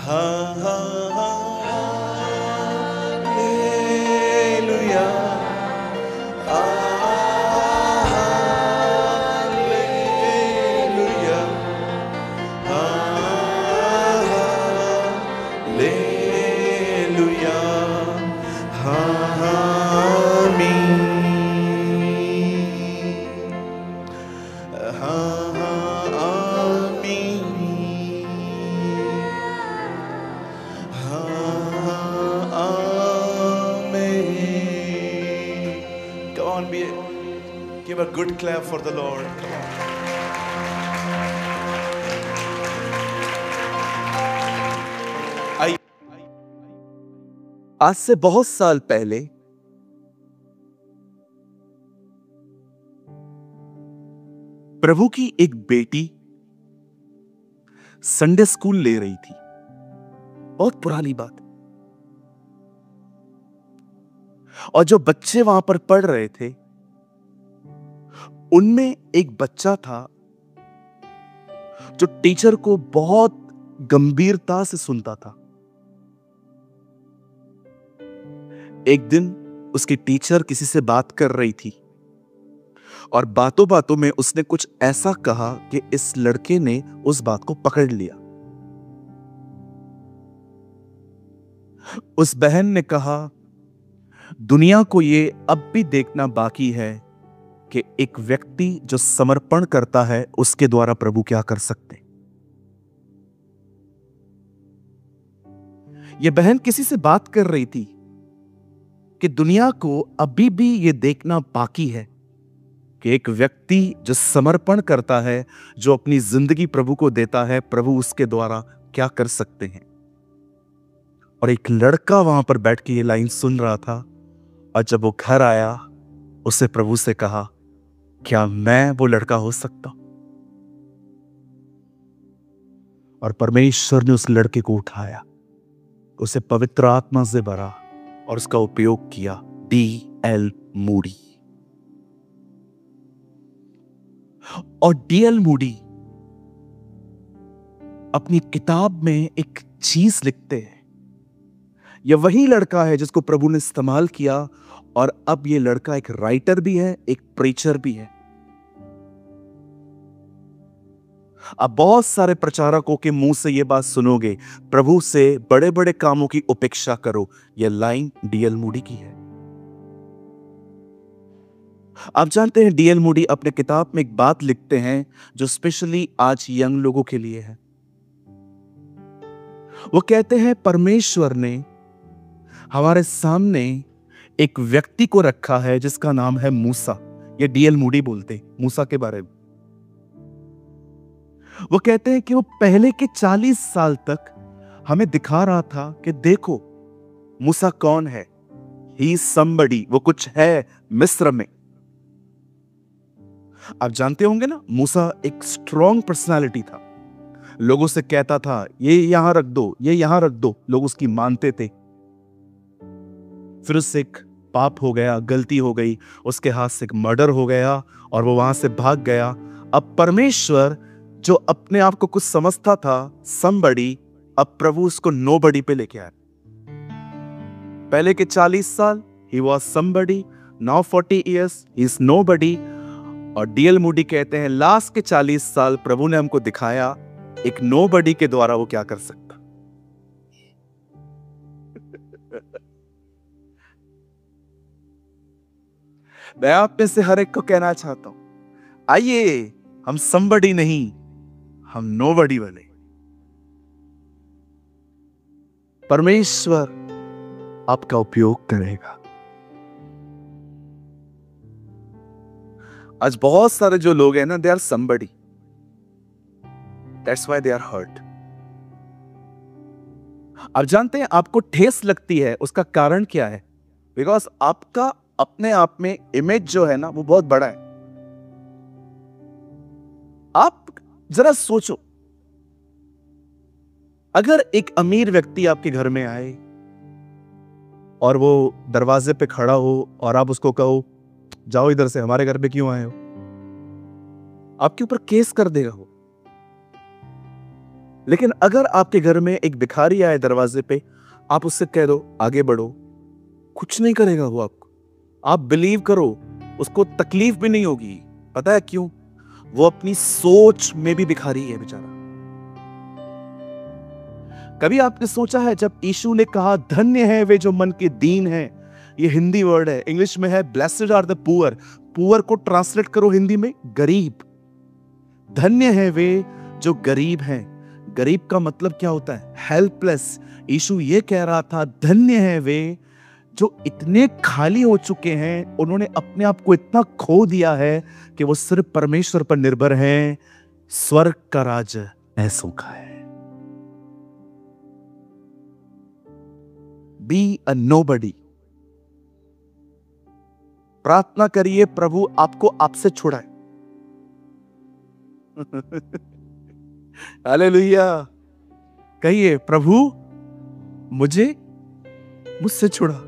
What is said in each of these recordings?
Ha ha ha hallelujah. Hallelujah. Hallelujah. Amen. Come on, give a good clap for the Lord. Come on. आज से बहुत साल पहले प्रभु की एक बेटी संडे स्कूल ले रही थी। बहुत पुरानी बात। और जो बच्चे वहां पर पढ़ रहे थे उनमें एक बच्चा था जो टीचर को बहुत गंभीरता से सुनता था। एक दिन उसकी टीचर किसी से बात कर रही थी और बातों बातों में उसने कुछ ऐसा कहा कि इस लड़के ने उस बात को पकड़ लिया। उस बहन ने कहा, दुनिया को ये अब भी देखना बाकी है कि एक व्यक्ति जो समर्पण करता है उसके द्वारा प्रभु क्या कर सकते। यह बहन किसी से बात कर रही थी कि दुनिया को अभी भी यह देखना बाकी है कि एक व्यक्ति जो समर्पण करता है, जो अपनी जिंदगी प्रभु को देता है, प्रभु उसके द्वारा क्या कर सकते हैं। और एक लड़का वहां पर बैठ के ये लाइन सुन रहा था और जब वो घर आया उसे प्रभु से कहा, क्या मैं वो लड़का हो सकता। और परमेश्वर ने उस लड़के को उठाया, उसे पवित्र आत्मा से भरा और उसका उपयोग किया। D.L. मूडी। और D.L. मूडी अपनी किताब में एक चीज लिखते हैं। यह वही लड़का है जिसको प्रभु ने इस्तेमाल किया और अब यह लड़का एक राइटर भी है, एक प्रीचर भी है। अब बहुत सारे प्रचारकों के मुंह से यह बात सुनोगे, प्रभु से बड़े बड़े कामों की उपेक्षा करो। यह लाइन D.L. मूडी की है। आप जानते हैं D.L. मूडी अपने किताब में एक बात लिखते हैं जो स्पेशली आज यंग लोगों के लिए है। वो कहते हैं, परमेश्वर ने हमारे सामने एक व्यक्ति को रखा है जिसका नाम है मूसा। ये D.L. मूडी बोलते मूसा के बारे में। वो कहते हैं कि वो पहले के 40 साल तक हमें दिखा रहा था कि देखो मूसा कौन है। ही इज समबडी, वो कुछ है मिस्र में। आप जानते होंगे ना, मूसा एक स्ट्रॉन्ग पर्सनालिटी था। लोगों से कहता था ये यहां रख दो, ये यहां रख दो, लोग उसकी मानते थे। फिर उससे एक पाप हो गया, गलती हो गई, उसके हाथ से एक मर्डर हो गया और वो वहां से भाग गया। अब परमेश्वर जो अपने आप को कुछ समझता था समबडी, अब प्रभु उसको नोबडी पे लेके आया। पहले के 40 साल he was somebody, now 40 years he is nobody. और D.L. मूडी कहते हैं लास्ट के 40 साल प्रभु ने हमको दिखाया एक नोबडी के द्वारा वो क्या कर सकता। मैं आप में से हर एक को कहना चाहता हूं, आइए हम समबडी नहीं, हम नोबडी बने। परमेश्वर आपका उपयोग करेगा। आज बहुत सारे जो लोग हैं ना, they are somebody, that's why they are hurt. आप जानते हैं आपको ठेस लगती है, उसका कारण क्या है? बिकॉज आपका अपने आप में इमेज जो है ना वो बहुत बड़ा है। आप जरा सोचो, अगर एक अमीर व्यक्ति आपके घर में आए और वो दरवाजे पे खड़ा हो और आप उसको कहो जाओ इधर से, हमारे घर पे क्यों आए हो, आपके ऊपर केस कर देगा वो। लेकिन अगर आपके घर में एक भिखारी आए दरवाजे पे, आप उससे कह दो आगे बढ़ो, कुछ नहीं करेगा वो आपको। आप बिलीव करो, उसको तकलीफ भी नहीं होगी। पता है क्यों? वो अपनी सोच में भी भिखारी है बेचारा। कभी आपने सोचा है जब यीशु ने कहा धन्य है वे जो मन के दीन हैं, ये हिंदी वर्ड है, इंग्लिश में है blessed are the poor. Poor को ट्रांसलेट करो हिंदी में गरीब। धन्य है वे जो गरीब हैं। गरीब का मतलब क्या होता है? हेल्पलेस। यीशु ये कह रहा था धन्य है वे जो इतने खाली हो चुके हैं, उन्होंने अपने आप को इतना खो दिया है कि वो सिर्फ परमेश्वर पर निर्भर हैं। स्वर्ग का राज ऐसों का है। Be a nobody. प्रार्थना करिए प्रभु आपको आपसे छुड़ाए। हालेलुया। कहिए प्रभु मुझसे छुड़ा।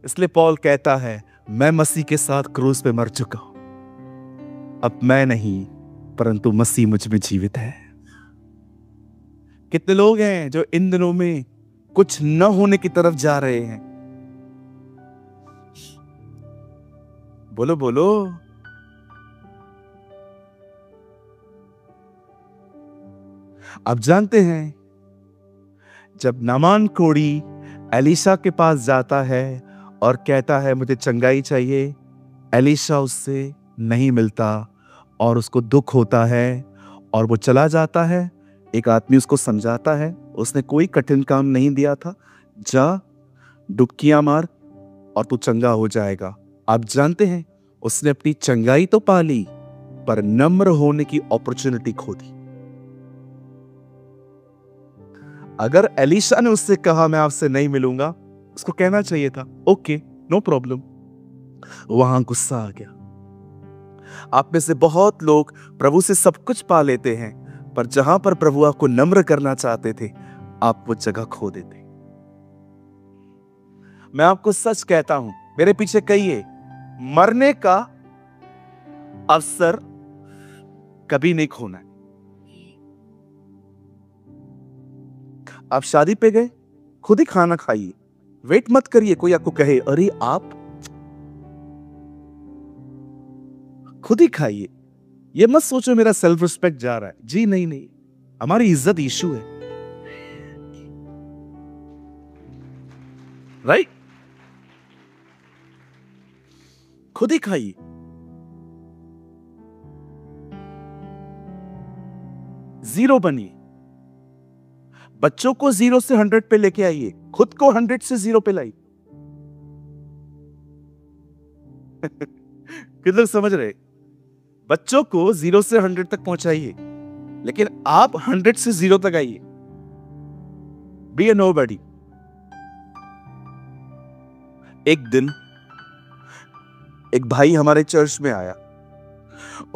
इसलिए पौल कहता है मैं मसीह के साथ क्रूस पे मर चुका हूं, अब मैं नहीं परंतु मसीह मुझ में जीवित है। कितने लोग हैं जो इन दिनों में कुछ न होने की तरफ जा रहे हैं? बोलो बोलो। आप जानते हैं जब नामान कोढ़ी एलीशा के पास जाता है और कहता है मुझे चंगाई चाहिए, एलीशा उससे नहीं मिलता और उसको दुख होता है और वो चला जाता है। एक आदमी उसको समझाता है, उसने कोई कठिन काम नहीं दिया था, जा डुबकियां मार और तू चंगा हो जाएगा। आप जानते हैं उसने अपनी चंगाई तो पा ली पर नम्र होने की अपॉर्चुनिटी खो दी। अगर एलीशा ने उससे कहा मैं आपसे नहीं मिलूंगा, उसको कहना चाहिए था ओके नो प्रॉब्लम। वहां गुस्सा आ गया। आप में से बहुत लोग प्रभु से सब कुछ पा लेते हैं, पर जहां पर प्रभु आपको नम्र करना चाहते थे, आप वो जगह खो देते। मैं आपको सच कहता हूं, मेरे पीछे कहिए, मरने का अवसर कभी नहीं खोना है। आप शादी पे गए, खुद ही खाना खाइए, वेट मत करिए कोई आपको कहे अरे आप, खुद ही खाइए। ये मत सोचो मेरा सेल्फ रिस्पेक्ट जा रहा है। जी नहीं नहीं, हमारी इज्जत यीशु है, राइट? खुद ही खाइए। जीरो बनिए। बच्चों को 0 से 100 पे लेके आइए, खुद को 100 से 0 पे लाइए। कितने लोग समझ रहे? बच्चों को 0 से 100 तक पहुंचाइए, लेकिन आप 100 से 0 तक आइए। बी ए नोबडी। एक दिन एक भाई हमारे चर्च में आया,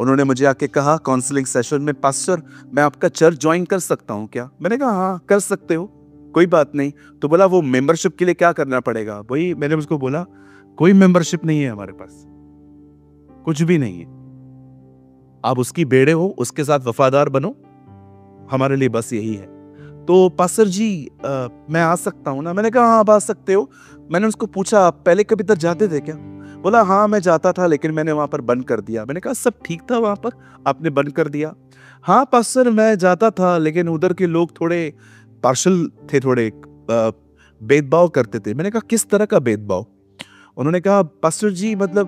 उन्होंने मुझे आके कहा काउंसलिंग सेशन में, पास्टर मैं आपका चर्च ज्वाइन कर सकता हूं क्या? मैंने कहा हाँ कर सकते हो, कोई बात नहीं। तो बोला वो मेंबरशिप के लिए क्या करना पड़ेगा? वही मैंने उसको बोला कोई मेंबरशिप नहीं है हमारे पास, कुछ भी नहीं है। आप उसकी बेड़े हो, उसके साथ वफादार बनो, हमारे लिए बस यही है। तो पास्टर जी मैं आ सकता हूं ना? मैंने कहा हाँ आप आ सकते हो। मैंने उसको पूछा आप पहले कभी तक जाते थे क्या? बोला हाँ मैं जाता था, लेकिन मैंने वहां पर बंद कर दिया। मैंने कहा सब ठीक था वहां पर, आपने बंद कर दिया? हाँ पास्टर मैं जाता था, लेकिन उधर के लोग थोड़े पार्शल थे, थोड़े भेदभाव करते थे। मैंने कहा किस तरह का भेदभाव? उन्होंने कहा पास्टर जी मतलब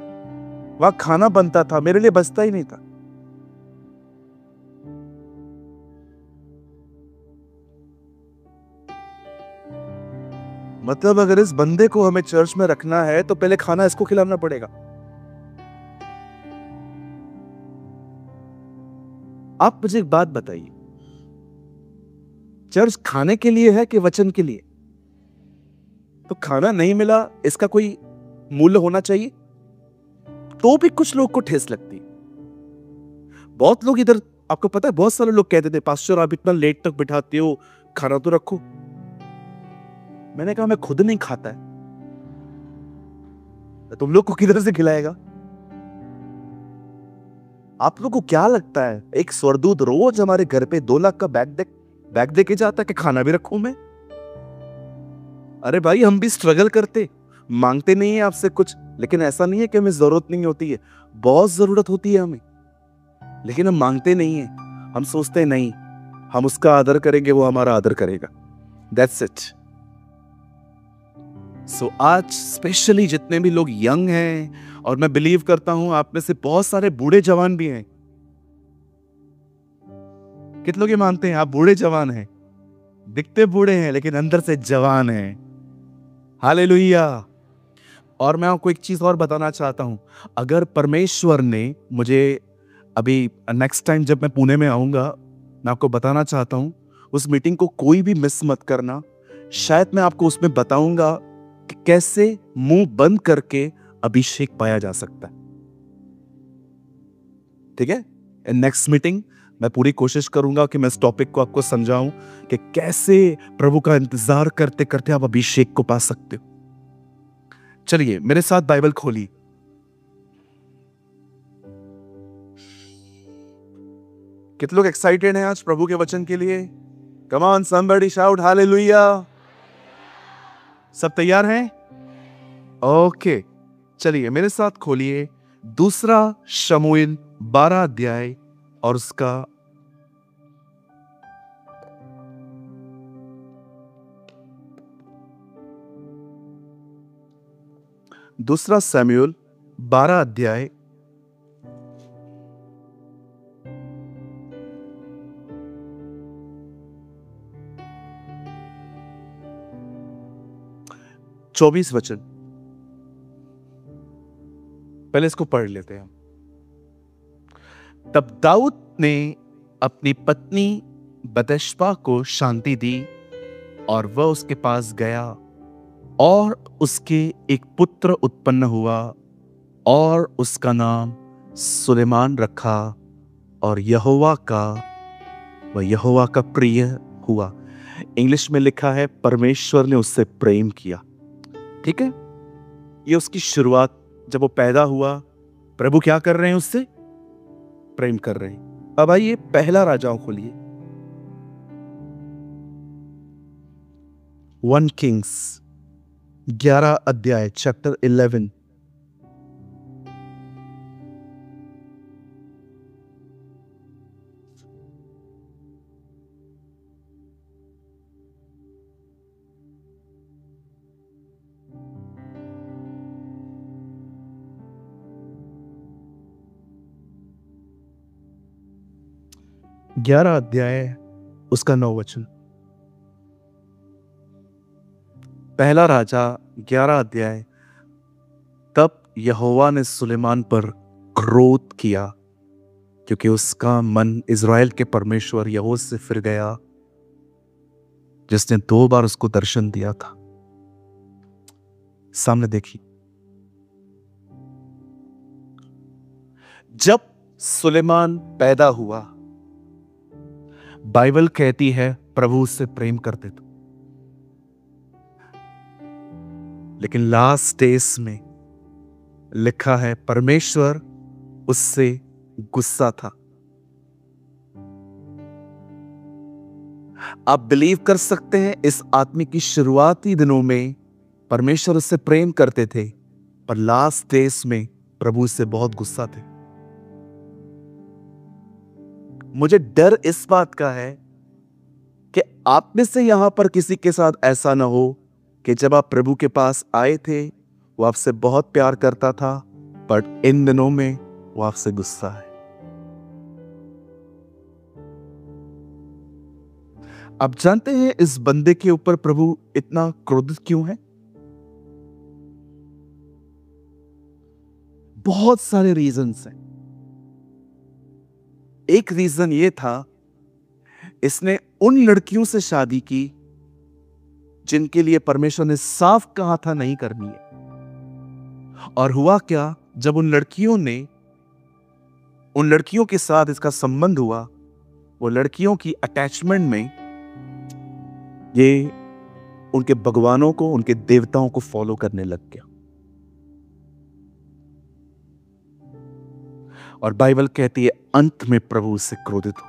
वहां खाना बनता था, मेरे लिए बचता ही नहीं था। मतलब अगर इस बंदे को हमें चर्च में रखना है तो पहले खाना इसको खिलाना पड़ेगा। आप मुझे एक बात बताइए, चर्च खाने के लिए है कि वचन के लिए? तो खाना नहीं मिला, इसका कोई मूल्य होना चाहिए, तो भी कुछ लोग को ठेस लगती। बहुत लोग इधर, आपको पता है बहुत सारे लोग कहते थे पास्टर आप इतना लेट तक बिठाते हो, खाना तो रखो। मैंने कहा मैं खुद नहीं खाता है, तुम लोग को किधर से खिलाएगा? आप लोगों को क्या लगता है एक स्वर्गदूत रोज हमारे घर पे 2 लाख का बैग दे के जाता कि खाना भी रखूं मैं? अरे भाई, हम भी स्ट्रगल करते, मांगते नहीं है आपसे कुछ, लेकिन ऐसा नहीं है कि हमें जरूरत नहीं होती है, बहुत जरूरत होती है हमें, लेकिन हम मांगते नहीं है। हम सोचते हैं नहीं, हम उसका आदर करेंगे, वो हमारा आदर करेगा। That's it. सो आज स्पेशली जितने भी लोग यंग हैं, और मैं बिलीव करता हूं आप में से बहुत सारे बूढ़े जवान भी हैं। कितने लोग ये मानते हैं आप बूढ़े जवान हैं? दिखते बूढ़े हैं लेकिन अंदर से जवान हैं। हालेलुया। और मैं आपको एक चीज और बताना चाहता हूं, अगर परमेश्वर ने मुझे अभी नेक्स्ट टाइम जब मैं पुणे में आऊंगा, मैं आपको बताना चाहता हूं उस मीटिंग को कोई भी मिस मत करना। शायद मैं आपको उसमें बताऊंगा कि कैसे मुंह बंद करके अभिषेक पाया जा सकता है। ठीक है? नेक्स्ट मीटिंग मैं पूरी कोशिश करूंगा कि मैं इस टॉपिक को आपको समझाऊं कि कैसे प्रभु का इंतजार करते करते आप अभिषेक को पा सकते हो। चलिए मेरे साथ बाइबल खोली। कितने लोग एक्साइटेड हैं आज प्रभु के वचन के लिए? Come on somebody shout hallelujah. सब तैयार हैं? ओके, चलिए मेरे साथ खोलिए 2 शमूएल 12 अध्याय और उसका 2 शमूएल 12 अध्याय 24 वचन। पहले इसको पढ़ लेते हैं। तब दाऊद ने अपनी पत्नी बतशबा को शांति दी और वह उसके पास गया और उसके एक पुत्र उत्पन्न हुआ और उसका नाम सुलेमान रखा और यहोवा का प्रिय हुआ। इंग्लिश में लिखा है परमेश्वर ने उससे प्रेम किया। ठीक है, ये उसकी शुरुआत। जब वो पैदा हुआ, प्रभु क्या कर रहे हैं? उससे प्रेम कर रहे हैं। अब आइए पहला राजाओं खोलिए, 1 किंग्स 11 अध्याय चैप्टर 11। ग्यारह अध्याय उसका 9 वचन। पहला राजा 11 अध्याय। तब यहोवा ने सुलेमान पर क्रोध किया क्योंकि उसका मन इज़राइल के परमेश्वर यहोवा से फिर गया, जिसने 2 बार उसको दर्शन दिया था। सामने देखिए, जब सुलेमान पैदा हुआ, बाइबल कहती है प्रभु उससे प्रेम करते थे, लेकिन लास्ट डेज में लिखा है परमेश्वर उससे गुस्सा था। आप बिलीव कर सकते हैं, इस आदमी की शुरुआती दिनों में परमेश्वर उससे प्रेम करते थे, पर लास्ट डेज में प्रभु उससे बहुत गुस्सा थे। मुझे डर इस बात का है कि आप में से यहां पर किसी के साथ ऐसा ना हो कि जब आप प्रभु के पास आए थे वो आपसे बहुत प्यार करता था, बट इन दिनों में वो आपसे गुस्सा है। आप जानते हैं इस बंदे के ऊपर प्रभु इतना क्रोधित क्यों है? बहुत सारे रीजंस हैं। एक रीजन ये था, इसने उन लड़कियों से शादी की जिनके लिए परमेश्वर ने साफ कहा था नहीं करनी है। और हुआ क्या, जब उन लड़कियों के साथ इसका संबंध हुआ, वो लड़कियों की अटैचमेंट में ये उनके भगवानों को, उनके देवताओं को फॉलो करने लग गया। और बाइबल कहती है अंत में प्रभु उससे क्रोधित हो।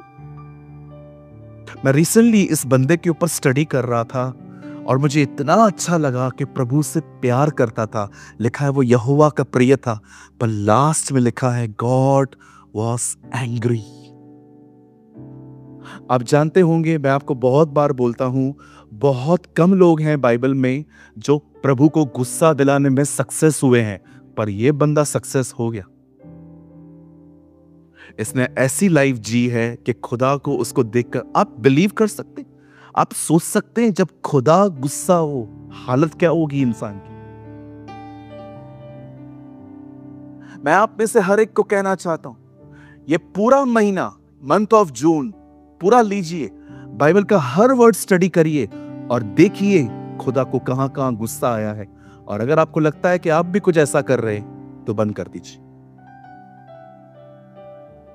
मैं रिसेंटली इस बंदे के ऊपर स्टडी कर रहा था और मुझे इतना अच्छा लगा कि प्रभु से प्यार करता था। लिखा है वो यहोवा का प्रिय था, पर लास्ट में लिखा है गॉड वॉज एंग्री। आप जानते होंगे, मैं आपको बहुत बार बोलता हूं, बहुत कम लोग हैं बाइबल में जो प्रभु को गुस्सा दिलाने में सक्सेस हुए हैं, पर यह बंदा सक्सेस हो गया। इसने ऐसी लाइफ जी है कि खुदा को उसको देखकर आप बिलीव कर सकते, आप सोच सकते हैं जब खुदा गुस्सा हो हालत क्या होगी इंसान की। मैं आप में से हर एक को कहना चाहता हूं, ये पूरा महीना, मंथ ऑफ जून पूरा लीजिए, बाइबल का हर वर्ड स्टडी करिए और देखिए खुदा को कहां कहां गुस्सा आया है। और अगर आपको लगता है कि आप भी कुछ ऐसा कर रहे हैं तो बंद कर दीजिए,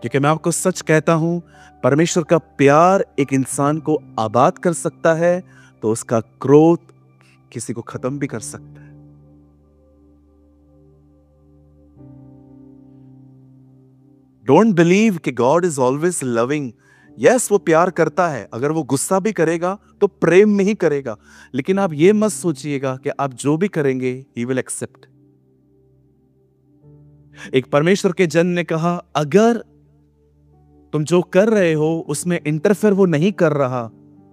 क्योंकि मैं आपको सच कहता हूं, परमेश्वर का प्यार एक इंसान को आबाद कर सकता है तो उसका क्रोध किसी को खत्म भी कर सकता है। डोंट बिलीव कि God is always loving. Yes, वो प्यार करता है, अगर वो गुस्सा भी करेगा तो प्रेम में ही करेगा, लेकिन आप ये मत सोचिएगा कि आप जो भी करेंगे ही विल एक्सेप्ट। एक परमेश्वर के जन ने कहा, अगर तुम जो कर रहे हो उसमें इंटरफेयर वो नहीं कर रहा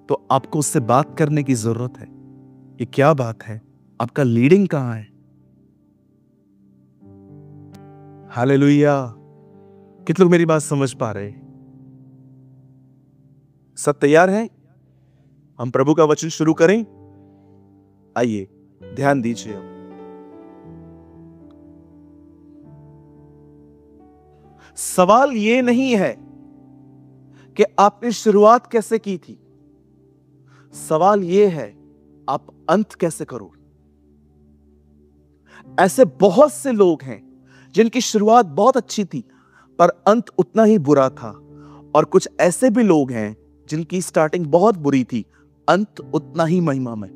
तो आपको उससे बात करने की जरूरत है। ये क्या बात है? आपका लीडिंग कहां है? हालेलुया। कितने लोग मेरी बात समझ पा रहे हैं? सब तैयार हैं? हम प्रभु का वचन शुरू करें। आइए ध्यान दीजिए। सवाल यह नहीं है कि आपने शुरुआत कैसे की थी, सवाल यह है आप अंत कैसे करोगे। ऐसे बहुत से लोग हैं जिनकी शुरुआत बहुत अच्छी थी पर अंत उतना ही बुरा था, और कुछ ऐसे भी लोग हैं जिनकी स्टार्टिंग बहुत बुरी थी, अंत उतना ही महिमामय।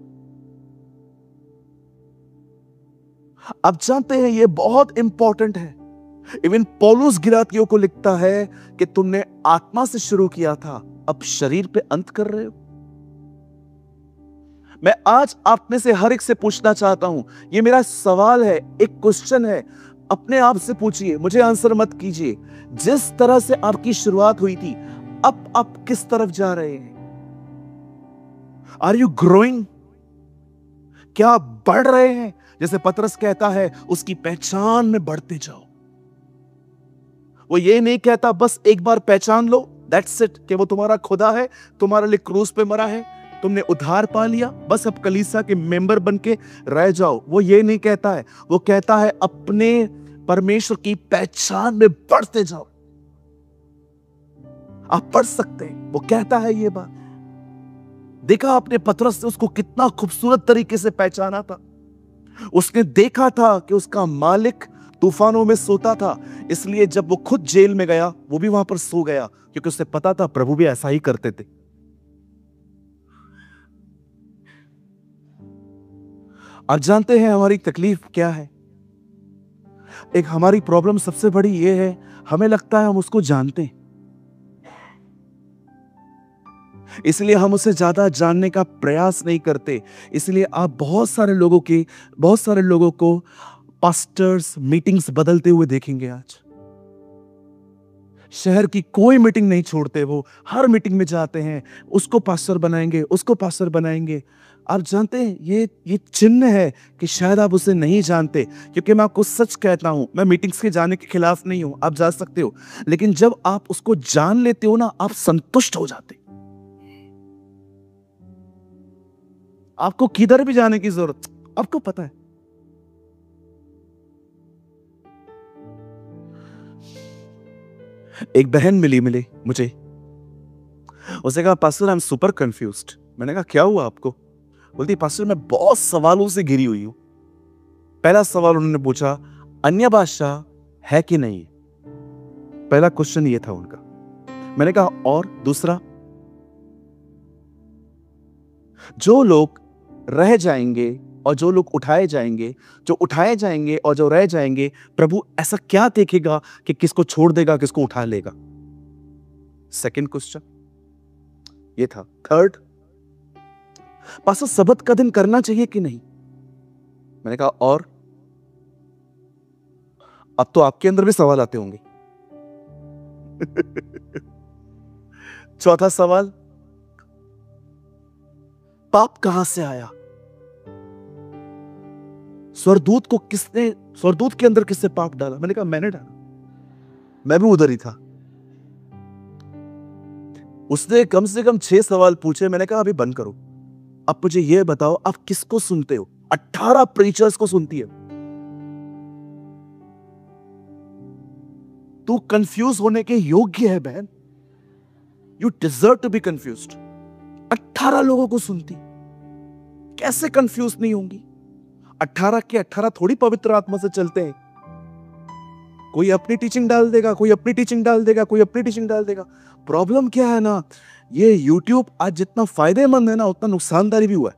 आप जानते हैं यह बहुत इंपॉर्टेंट है। इवन पौलुस गिलातियों को लिखता है कि तुमने आत्मा से शुरू किया था, अब शरीर पे अंत कर रहे हो। मैं आज आप में से हर एक से पूछना चाहता हूं, यह मेरा सवाल है, एक क्वेश्चन है, अपने आप से पूछिए, मुझे आंसर मत कीजिए। जिस तरह से आपकी शुरुआत हुई थी, अब आप किस तरफ जा रहे हैं? Are you growing? क्या आप बढ़ रहे हैं? जैसे पतरस कहता है, उसकी पहचान में बढ़ते जाओ। वो ये नहीं कहता बस एक बार पहचान लो, दैट्स इट, कि वो तुम्हारा खुदा है, तुम्हारे लिए क्रूस पे मरा है, तुमने उद्धार पा लिया, बस अब कलीसिया के मेंबर बन के रह जाओ। वो ये नहीं कहता है, वो कहता है अपने परमेश्वर की पहचान में बढ़ते जाओ। आप पढ़ सकते हैं, वो कहता है ये बात। देखा आपने पतरस ने उसको कितना खूबसूरत तरीके से पहचाना था। उसने देखा था कि उसका मालिक तूफानों में सोता था, इसलिए जब वो खुद जेल में गया वो भी वहां पर सो गया, क्योंकि उसे पता था प्रभु भी ऐसा ही करते थे। आप जानते हैं हमारी तकलीफ क्या है? एक हमारी प्रॉब्लम सबसे बड़ी ये है, हमें लगता है हम उसको जानते हैं, इसलिए हम उसे ज्यादा जानने का प्रयास नहीं करते। इसलिए आप बहुत सारे लोगों को पास्टर्स मीटिंग्स बदलते हुए देखेंगे। आज शहर की कोई मीटिंग नहीं छोड़ते, वो हर मीटिंग में जाते हैं, उसको पास्टर बनाएंगे, उसको पास्टर बनाएंगे। आप जानते हैं ये चिन्ह है कि शायद आप उसे नहीं जानते, क्योंकि मैं आपको सच कहता हूं, मैं मीटिंग्स के जाने के खिलाफ नहीं हूं, आप जा सकते हो, लेकिन जब आप उसको जान लेते हो ना, आप संतुष्ट हो जाते। आपको किधर भी जाने की जरूरत, आपको पता है। एक बहन मिली मुझे, उसने कहा pastor I am super confused. मैंने कहा क्या हुआ आपको? बोलती पास्टर मैं बहुत सवालों से घिरी हुई हूं। पहला सवाल उन्होंने पूछा, अन्य भाषा है कि नहीं? पहला क्वेश्चन ये था उनका। मैंने कहा और दूसरा? जो लोग रह जाएंगे और जो लोग उठाए जाएंगे, जो उठाए जाएंगे और जो रह जाएंगे, प्रभु ऐसा क्या देखेगा कि किसको छोड़ देगा, किसको उठा लेगा? सेकंड क्वेश्चन ये था। थर्ड, पास्टर सबत का दिन करना चाहिए कि नहीं? मैंने कहा और अब तो आपके अंदर भी सवाल आते होंगे। चौथा सवाल, पाप कहां से आया? स्वरदूत के अंदर किसने पाप डाला? मैंने कहा मैंने डाला, मैं भी उधर ही था। उसने कम से कम 6 सवाल पूछे। मैंने कहा अभी बंद करो, अब मुझे यह बताओ आप किसको सुनते हो? 18 प्रीचर्स को सुनती है। तू कंफ्यूज होने के योग्य है बहन, you deserve to be confused. 18 लोगों को सुनती, कैसे कंफ्यूज नहीं होंगी? 18 के 18 थोड़ी पवित्र आत्मा से चलते हैं। कोई अपनी टीचिंग डाल देगा, कोई अपनी टीचिंग डाल देगा, कोई अपनी टीचिंग डाल देगा। प्रॉब्लम क्या है ना, ये YouTube आज जितना फायदेमंद है ना, उतना नुकसानदारी भी हुआ है।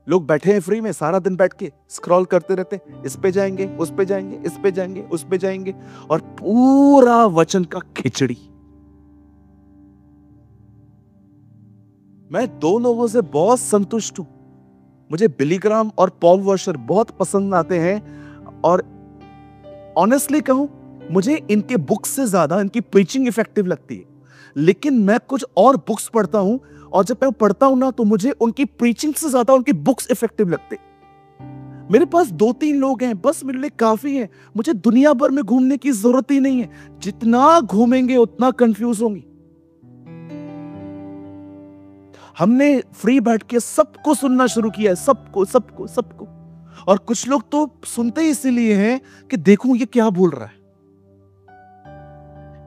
लोग बैठे हैं फ्री में, सारा दिन बैठ के स्क्रॉल करते रहते, इस पे जाएंगे, उस पे जाएंगे, इस पे जाएंगे, उस पे जाएंगे, और पूरा वचन का खिचड़ी। मैं 2 लोगों से बहुत संतुष्ट हूं। मुझे बिली ग्राहम और पॉल वॉशर बहुत पसंद आते हैं, और ऑनेस्टली कहूं, मुझे इनके बुक्स से ज्यादा इनकी प्रीचिंग इफेक्टिव लगती है। लेकिन मैं कुछ और बुक्स पढ़ता हूं, और जब मैं पढ़ता हूं ना, तो मुझे उनकी प्रीचिंग से ज्यादा उनकी बुक्स इफेक्टिव लगते। मेरे पास 2-3 लोग हैं, बस मेरे लिए काफी है। मुझे दुनिया भर में घूमने की जरूरत ही नहीं है। जितना घूमेंगे उतना कंफ्यूज होंगे। हमने फ्री बैठ के सबको सुनना शुरू किया है, सबको सबको सबको। और कुछ लोग तो सुनते ही इसीलिए हैं कि देखूं ये क्या बोल रहा है।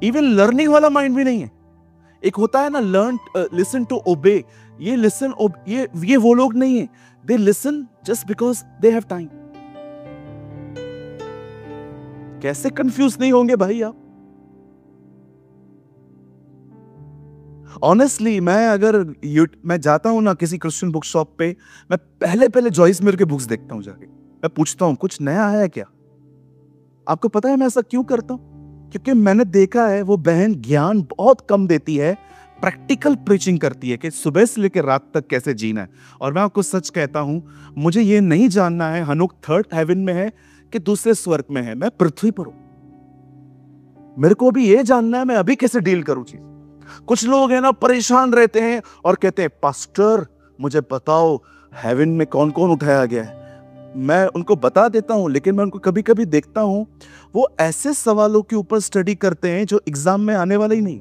इवन लर्निंग वाला माइंड भी नहीं है। एक होता है ना, लर्न लिसन टू ओबे। ये वो लोग नहीं है। They listen just because they have time. कैसे कंफ्यूज नहीं होंगे भाई आप? ऑनेस्टली मैं जाता हूं ना किसी क्रिश्चियन बुक शॉप पे, मैं पहले जॉइस मीयर के बुक्स देखता हूं जाके। मैं पूछता हूं कुछ नया है क्या? आपको पता है मैं ऐसा क्यों करता हूं? क्योंकि मैंने देखा है वो बहन ज्ञान बहुत कम देती है, प्रैक्टिकल प्रीचिंग करती है कि सुबह से लेकर रात तक कैसे जीना है। और मैं आपको सच कहता हूं, मुझे ये नहीं जानना है हनोक 3rd हेवन में है कि दूसरे स्वर्ग में है। मैं पृथ्वी पर हूं। मेरे को भी ये जानना है मैं अभी कैसे डील करूं चीज। कुछ लोग हैं ना, परेशान रहते हैं और कहते हैं पास्टर मुझे बताओ हेवन में कौन कौन उठाया गया है। मैं उनको बता देता हूं, लेकिन मैं उनको कभी कभी देखता हूं वो ऐसे सवालों के ऊपर स्टडी करते हैं जो एग्जाम में आने वाले ही नहीं।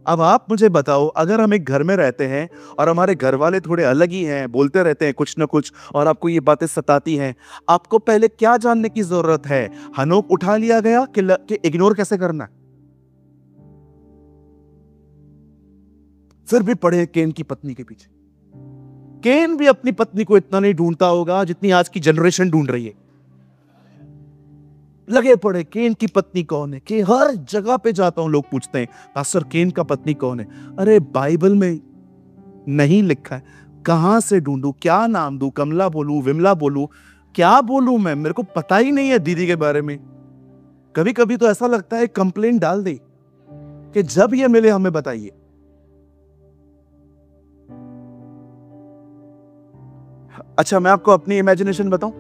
अब आप मुझे बताओ, अगर हम एक घर में रहते हैं और हमारे घर वाले थोड़े अलग ही हैं, बोलते रहते हैं कुछ ना कुछ, और आपको ये बातें सताती हैं, आपको पहले क्या जानने की जरूरत है? हनोक उठा लिया गया कि इग्नोर कैसे करना है? फिर भी पढ़े केन की पत्नी के पीछे। केन भी अपनी पत्नी को इतना नहीं ढूंढता होगा जितनी आज की जनरेशन ढूंढ रही है। लगे पड़े केन की पत्नी कौन है, कि हर जगह पे जाता हूं लोग पूछते हैं पास्टर केन का पत्नी कौन है। अरे बाइबल में नहीं लिखा है, कहां से ढूंढूं? क्या नाम दूं? कमला बोलूं, विमला बोलूं, क्या बोलूं? मैं, मेरे को पता ही नहीं है दीदी के बारे में। कभी कभी तो ऐसा लगता है कंप्लेन डाल दे कि जब ये मिले हमें बताइए। अच्छा, मैं आपको अपनी इमेजिनेशन बताऊं,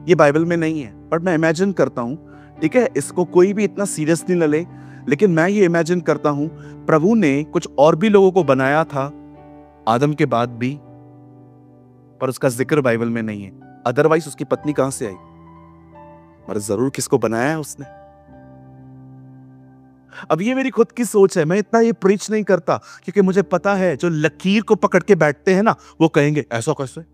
ये बाइबल में नहीं है बट मैं इमेजिन करता हूं, ठीक है? इसको कोई भी इतना सीरियसली न ले, लेकिन मैं ये इमेजिन करता हूं प्रभु ने कुछ और भी लोगों को बनाया था आदम के बाद भी, पर उसका जिक्र बाइबल में नहीं है। अदरवाइज उसकी पत्नी कहां से आई? मगर जरूर किसको बनाया है उसने। अब ये मेरी खुद की सोच है, मैं इतना ये प्रीच नहीं करता क्योंकि मुझे पता है जो लकीर को पकड़ के बैठते हैं ना, वो कहेंगे ऐसा कैसे,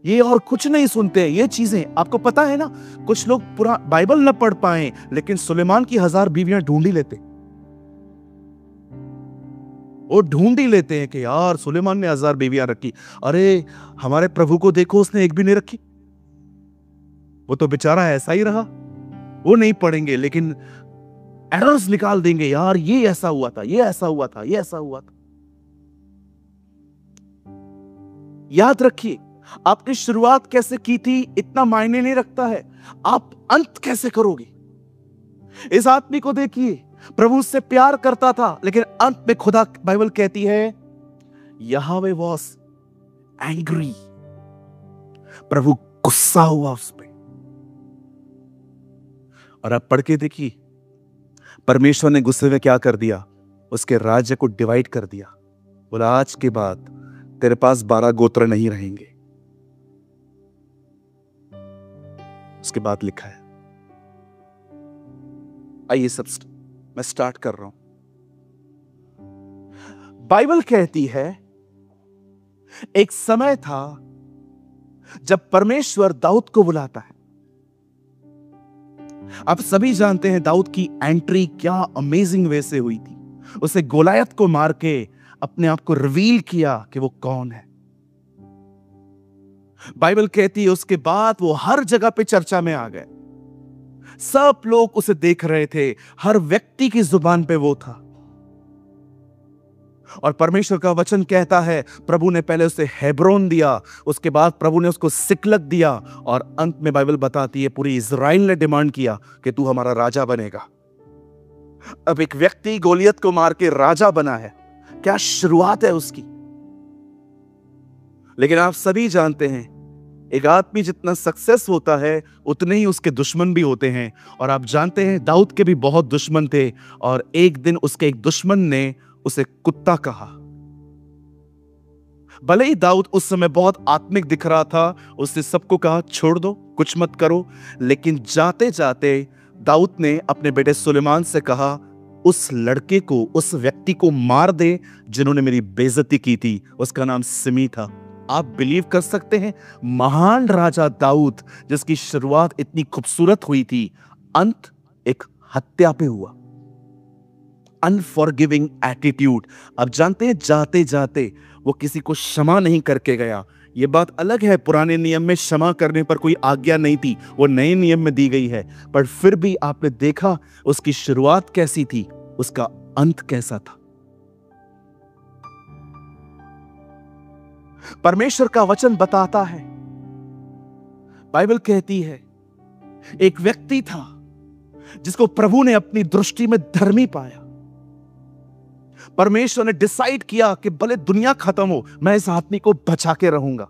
ये और कुछ नहीं सुनते हैं ये चीजें। आपको पता है ना, कुछ लोग पूरा बाइबल न पढ़ पाए लेकिन सुलेमान की 1000 बीवियां ढूंढ ही लेते। वो ढूंढ ही लेते हैं कि यार सुलेमान ने 1000 बीवियां रखी, अरे हमारे प्रभु को देखो उसने एक भी नहीं रखी। वो तो बेचारा ऐसा ही रहा। वो नहीं पढ़ेंगे लेकिन एरर्स निकाल देंगे, यार ये ऐसा हुआ था, ये ऐसा हुआ था, ये ऐसा हुआ था। याद रखिए, आपने शुरुआत कैसे की थी इतना मायने नहीं रखता है, आप अंत कैसे करोगे। इस आदमी को देखिए, प्रभु उससे प्यार करता था, लेकिन अंत में खुदा, बाइबल कहती है, यहोवा वाज एंग्री, प्रभु गुस्सा हुआ उस पे। और आप पढ़ के देखिए, परमेश्वर ने गुस्से में क्या कर दिया, उसके राज्य को डिवाइड कर दिया। बोला आज के बाद तेरे पास 12 गोत्र नहीं रहेंगे। उसके बाद लिखा है, आइए सब मैं स्टार्ट कर रहा हूं। बाइबल कहती है एक समय था जब परमेश्वर दाऊद को बुलाता है। आप सभी जानते हैं दाऊद की एंट्री क्या अमेजिंग वे से हुई थी। उसे गोलायत को मार के अपने आप को रिवील किया कि वो कौन है। बाइबल कहती है उसके बाद वो हर जगह पे चर्चा में आ गए। सब लोग उसे देख रहे थे, हर व्यक्ति की जुबान पे वो था। और परमेश्वर का वचन कहता है प्रभु ने पहले उसे हेब्रोन दिया, उसके बाद प्रभु ने उसको सिकलग दिया, और अंत में बाइबल बताती है पूरी इज़राइल ने डिमांड किया कि तू हमारा राजा बनेगा। अब एक व्यक्ति गोलियत को मार के राजा बना है, क्या शुरुआत है उसकी। लेकिन आप सभी जानते हैं एक आदमी जितना सक्सेस होता है उतने ही उसके दुश्मन भी होते हैं। और आप जानते हैं दाऊद के भी बहुत दुश्मन थे, और एक दिन उसके एक दुश्मन ने उसे कुत्ता कहा। भले ही दाऊद उस समय बहुत आत्मिक दिख रहा था, उसने सबको कहा छोड़ दो, कुछ मत करो, लेकिन जाते जाते दाऊद ने अपने बेटे सुलेमान से कहा उस लड़के को, उस व्यक्ति को मार दे जिन्होंने मेरी बेइज्जती की थी। उसका नाम सिमी था। आप बिलीव कर सकते हैं, महान राजा दाऊद जिसकी शुरुआत इतनी खूबसूरत हुई थी, अंत एक हत्या पे हुआ। Unforgiving attitude. अब जानते हैं जाते जाते वो किसी को क्षमा नहीं करके गया। ये बात अलग है, पुराने नियम में क्षमा करने पर कोई आज्ञा नहीं थी, वो नए नियम में दी गई है, पर फिर भी आपने देखा उसकी शुरुआत कैसी थी, उसका अंत कैसा था। परमेश्वर का वचन बताता है, बाइबल कहती है एक व्यक्ति था जिसको प्रभु ने अपनी दृष्टि में धर्मी पाया। परमेश्वर ने डिसाइड किया कि भले दुनिया खत्म हो, मैं इस आदमी को बचा के रहूंगा।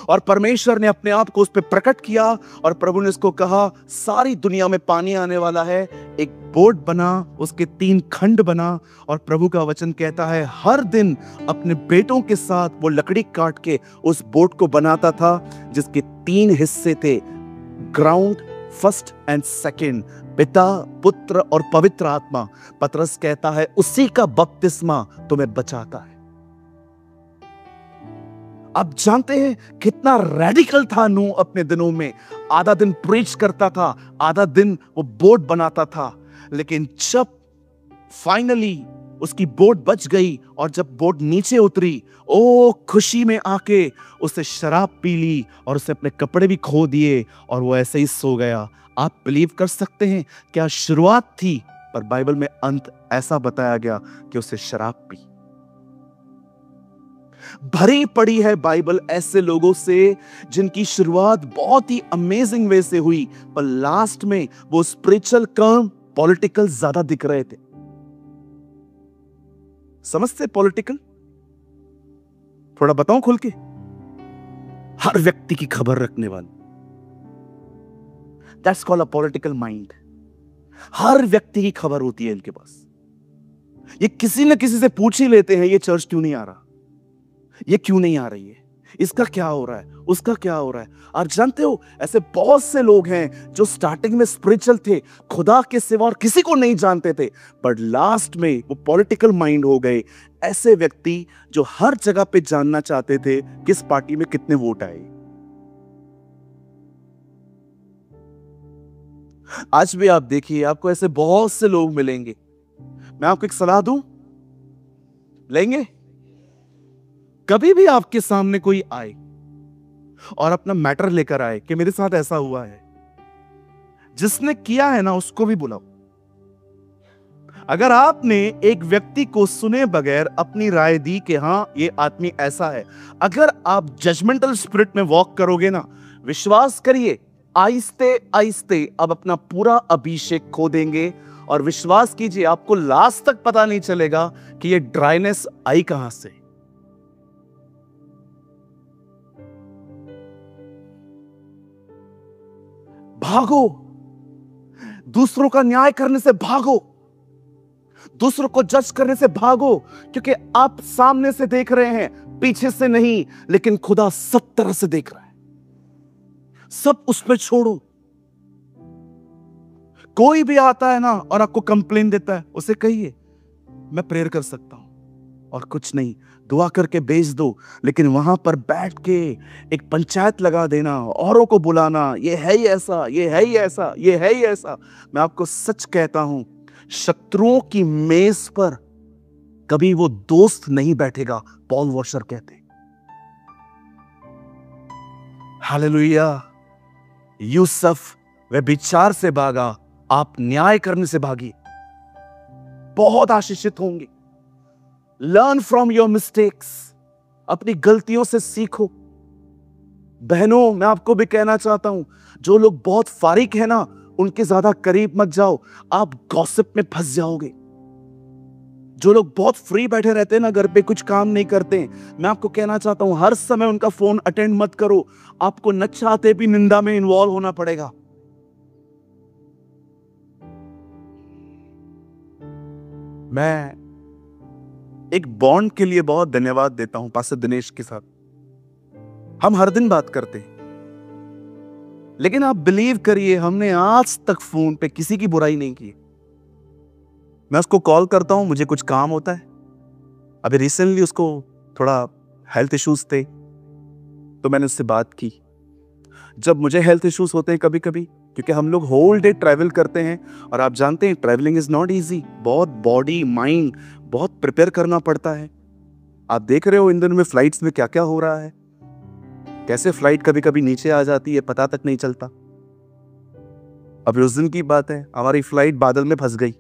और परमेश्वर ने अपने आप को उस पर प्रकट किया, और प्रभु ने उसको कहा सारी दुनिया में पानी आने वाला है, एक बोट बना, उसके 3 खंड बना। और प्रभु का वचन कहता है हर दिन अपने बेटों के साथ वो लकड़ी काट के उस बोट को बनाता था, जिसके 3 हिस्से थे, ग्राउंड, फर्स्ट एंड सेकेंड, पिता, पुत्र और पवित्र आत्मा। पतरस कहता है उसी का बपतिस्मा तुम्हें बचाता है। आप जानते हैं कितना रेडिकल था नूह अपने दिनों में। आधा दिन प्रीच करता था, आधा दिन वो बोट बनाता था। लेकिन जब फाइनली उसकी बोट बच गई और जब बोट नीचे उतरी, ओ खुशी में आके उसने शराब पी ली और उसने अपने कपड़े भी खो दिए और वो ऐसे ही सो गया। आप बिलीव कर सकते हैं क्या शुरुआत थी, पर बाइबल में अंत ऐसा बताया गया कि उसने शराब पी। भरी पड़ी है बाइबल ऐसे लोगों से जिनकी शुरुआत बहुत ही अमेजिंग वे से हुई, पर लास्ट में वो स्पिरिचुअल कम पॉलिटिकल ज्यादा दिख रहे थे। समझते पॉलिटिकल? थोड़ा बताऊं खुल के। हर व्यक्ति की खबर रखने वाले, that's called a political mind. हर व्यक्ति की खबर होती है इनके पास। ये किसी न किसी से पूछ ही लेते हैं ये चर्च क्यों नहीं आ रहा, ये क्यों नहीं आ रही है, इसका क्या हो रहा है, उसका क्या हो रहा है। और जानते हो ऐसे बहुत से लोग हैं जो स्टार्टिंग में स्पिरिचुअल थे, खुदा के सिवा और किसी को नहीं जानते थे, बट लास्ट में वो पॉलिटिकल माइंड हो गए। ऐसे व्यक्ति जो हर जगह पे जानना चाहते थे किस पार्टी में कितने वोट आए। आज भी आप देखिए, आपको ऐसे बहुत से लोग मिलेंगे। मैं आपको एक सलाह दूं, लेंगे? कभी भी आपके सामने कोई आए और अपना मैटर लेकर आए कि मेरे साथ ऐसा हुआ है, जिसने किया है ना उसको भी बुलाओ। अगर आपने एक व्यक्ति को सुने बगैर अपनी राय दी कि हां ये आदमी ऐसा है, अगर आप जजमेंटल स्पिरिट में वॉक करोगे ना, विश्वास करिए आहिस्ते आहिस्ते अब अपना पूरा अभिषेक खो देंगे। और विश्वास कीजिए आपको लास्ट तक पता नहीं चलेगा कि ये ड्राइनेस आई कहां से। भागो, दूसरों का न्याय करने से भागो, दूसरों को जज करने से भागो, क्योंकि आप सामने से देख रहे हैं, पीछे से नहीं, लेकिन खुदा सब तरह से देख रहा है। सब उस पर छोड़ो। कोई भी आता है ना और आपको कंप्लेन देता है, उसे कहिए मैं प्रेयर कर सकता हूं और कुछ नहीं, दुआ करके भेज दो। लेकिन वहां पर बैठ के एक पंचायत लगा देना, औरों को बुलाना, ये है ही ऐसा, ये है ही ऐसा, ये है ही ऐसा। मैं आपको सच कहता हूं, शत्रुओं की मेज पर कभी वो दोस्त नहीं बैठेगा, पॉल वॉशर कहते। हालेलुया। यूसुफ व्यभिचार से भागा, आप न्याय करने से भागी, बहुत आशीषित होंगे। लर्न फ्रॉम योर मिस्टेक्स, अपनी गलतियों से सीखो। बहनों, मैं आपको भी कहना चाहता हूं, जो लोग बहुत फारिक है ना, उनके ज्यादा करीब मत जाओ, आप गॉसिप में फंस जाओगे। जो लोग बहुत फ्री बैठे रहते हैं ना, घर पे कुछ काम नहीं करते, मैं आपको कहना चाहता हूं, हर समय उनका फोन अटेंड मत करो, आपको न चाहते भी निंदा में इन्वॉल्व होना पड़ेगा। मैं एक बॉन्ड के लिए बहुत धन्यवाद देता हूं पास्टर दिनेश के साथ। हम हर दिन बात करते हैं, लेकिन आप बिलीव करिए, हमने आज तक फोन पे किसी की बुराई नहीं की। मैं उसको कॉल करता हूं, मुझे कुछ काम होता है। अभी रिसेंटली उसको थोड़ा हेल्थ इश्यूज थे, तो मैंने उससे बात की। जब मुझे हेल्थ इश्यूज होते हैं कभी कभी, क्योंकि हम लोग होल डे ट्रैवल करते हैं, और आप जानते हैं ट्रैवलिंग इज नॉट इजी, बहुत बॉडी माइंड बहुत प्रिपेयर करना पड़ता है। आप देख रहे हो इन दिनों में फ्लाइट्स में क्या क्या हो रहा है, कैसे फ्लाइट कभी कभी नीचे आ जाती है, पता तक नहीं चलता। अभी उस दिन की बात है, हमारी फ्लाइट बादल में फंस गई।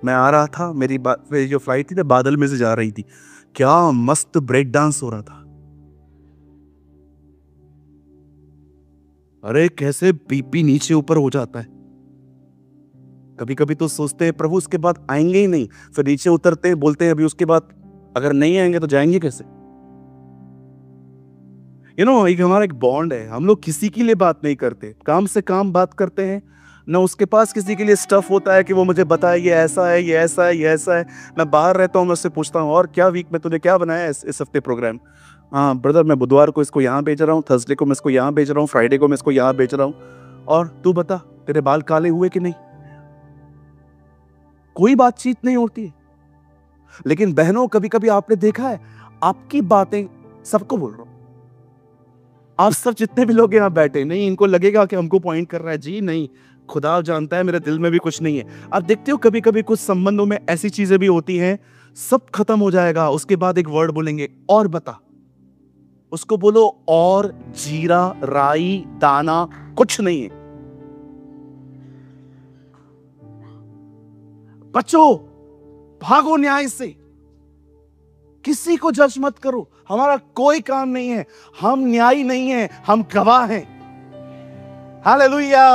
मैं आ रहा था, मेरी जो फ्लाइट थी ना बादल में से जा रही थी, क्या मस्त ब्रेक डांस हो रहा था। अरे कैसे बीपी नीचे ऊपर हो जाता है। कभी कभी तो सोचते हैं प्रभु उसके बाद आएंगे ही नहीं, फिर नीचे उतरते हैं, बोलते हैं अभी उसके बाद अगर नहीं आएंगे तो जाएंगे कैसे। एक हमारा एक बॉन्ड है, हम लोग किसी के लिए बात नहीं करते, काम से काम बात करते हैं ना। उसके पास किसी के लिए स्टफ होता है कि वो मुझे बताए ये ऐसा है, ये ऐसा है, ये ऐसा है। मैं बाहर रहता हूँ, मैं उससे पूछता हूँ और क्या वीक में तूने क्या बनाया है इस हफ्ते प्रोग्राम। हाँ ब्रदर, मैं बुधवार को इसको यहाँ भेज रहा हूँ, थर्सडे को मैं इसको यहाँ भेज रहा हूँ, फ्राइडे को मैं इसको यहाँ भेज रहा हूँ। और तू बता तेरे बाल काले हुए कि नहीं। कोई बातचीत नहीं होती है। लेकिन बहनों, कभी कभी आपने देखा है, आपकी बातें सबको बोल रहा हूं, आप सब जितने भी लोग यहाँ बैठे, नहीं इनको लगेगा कि हमको पॉइंट कर रहा है, जी नहीं, खुदा जानता है मेरे दिल में भी कुछ नहीं है। आप देखते हो कभी कभी कुछ संबंधों में ऐसी चीजें भी होती हैं, सब खत्म हो जाएगा, उसके बाद एक वर्ड बोलेंगे, और बता। उसको बोलो और जीरा राई दाना कुछ नहीं है। बचो, भागो न्याय से, किसी को जज मत करो, हमारा कोई काम नहीं है, हम न्यायी नहीं है, हम गवाह हैं। हालेलुया।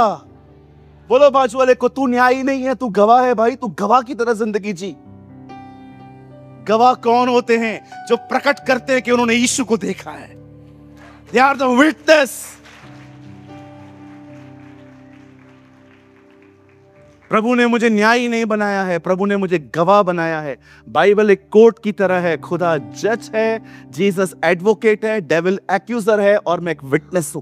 बोलो बाजू वाले को, तू न्यायी नहीं है, तू गवाह है। भाई तू गवाह की तरह जिंदगी जी। गवाह कौन होते हैं? जो प्रकट करते हैं कि उन्होंने यीशु को देखा है। They are the witness. प्रभु ने मुझे न्यायी नहीं बनाया है, प्रभु ने मुझे गवाह बनाया है। बाइबल एक कोर्ट की तरह है, खुदा जज है, जीसस एडवोकेट है, डेविल एक्यूजर है, और मैं एक विटनेस हूं।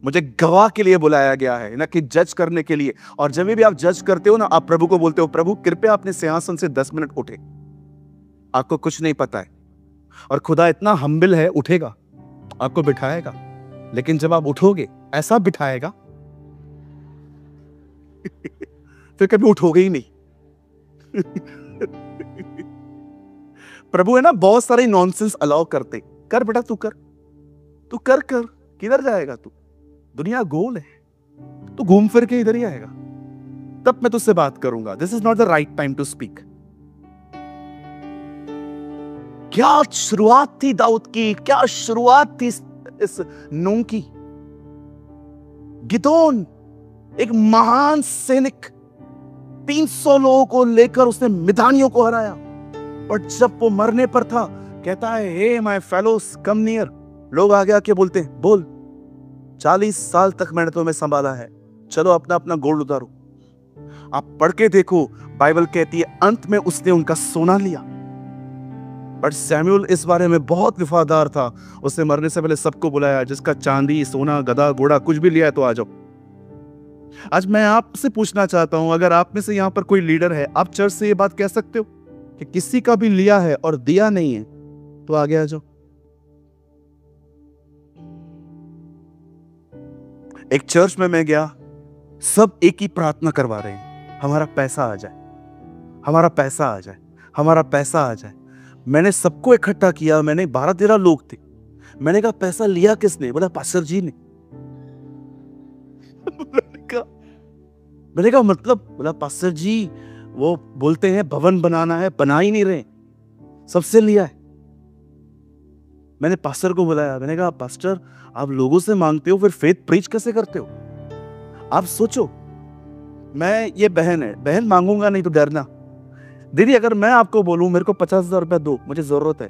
मुझे गवाह के लिए बुलाया गया है, ना कि जज करने के लिए। और जब भी आप जज करते हो ना, आप प्रभु को बोलते हो, प्रभु कृपया अपने सिंहासन से 10 मिनट उठे, आपको कुछ नहीं पता है। और खुदा इतना हम्बिल है, उठेगा, आपको बिठाएगा, लेकिन जब आप उठोगे ऐसा बिठाएगा फिर कभी उठोगे ही नहीं। प्रभु है ना, बहुत सारे नॉनसेंस अलाउ करते, कर बेटा तू कर, तू कर कर, किधर जाएगा तू, दुनिया गोल है, तू घूम फिर के इधर ही आएगा। तब मैं तुझसे बात करूंगा. This is not the right time to speak. क्या शुरुआत थी दाऊद की, क्या शुरुआत थी इस नूह की. गिदोन एक महान सैनिक, 300 लोगों को लेकर उसने मिधानियों को हराया. और जब वो मरने पर था, कहता है, hey my fellows come near. लोग आगे आके बोलते हैं, बोल, 40 साल तक मैंने तुम्हें संभाला है, चलो अपना अपना गोल्ड उतारो. आप पढ़ के देखो, बाइबल कहती है अंत में उसने उनका सोना लिया. बट सैमुअल इस बारे में बहुत वफादार था. उसने मरने से पहले सबको बुलाया, जिसका चांदी सोना गधा घोड़ा कुछ भी लिया है तो आ जाओ. आज मैं आपसे पूछना चाहता हूं, अगर आप में से यहां पर कोई लीडर है, आप चर्च से ये बात कह सकते हो कि किसी का भी लिया है और दिया नहीं है तो आगे आ जाओ. एक चर्च में मैं गया, सब एक ही प्रार्थना करवा रहे हैं, हमारा पैसा आ जाए, हमारा पैसा आ जाए, हमारा पैसा आ जाए. मैंने सबको इकट्ठा किया, मैंने 12-13 लोग थे. मैंने कहा, पैसा लिया किसने? बोला, पास्टर जी ने. मैंने कहा मतलब? बोला, पास्टर जी वो बोलते हैं भवन बनाना है, बना ही नहीं रहे, सबसे लिया है. मैंने पास्टर को बुलाया, मैंने कहा, पास्टर आप लोगों से मांगते हो, फिर फेथ प्रीच कैसे करते हो? आप सोचो, मैं, ये बहन है, बहन मांगूंगा नहीं तो डरना. दीदी अगर मैं आपको बोलूं मेरे को 50,000 रुपया दो, मुझे जरूरत है,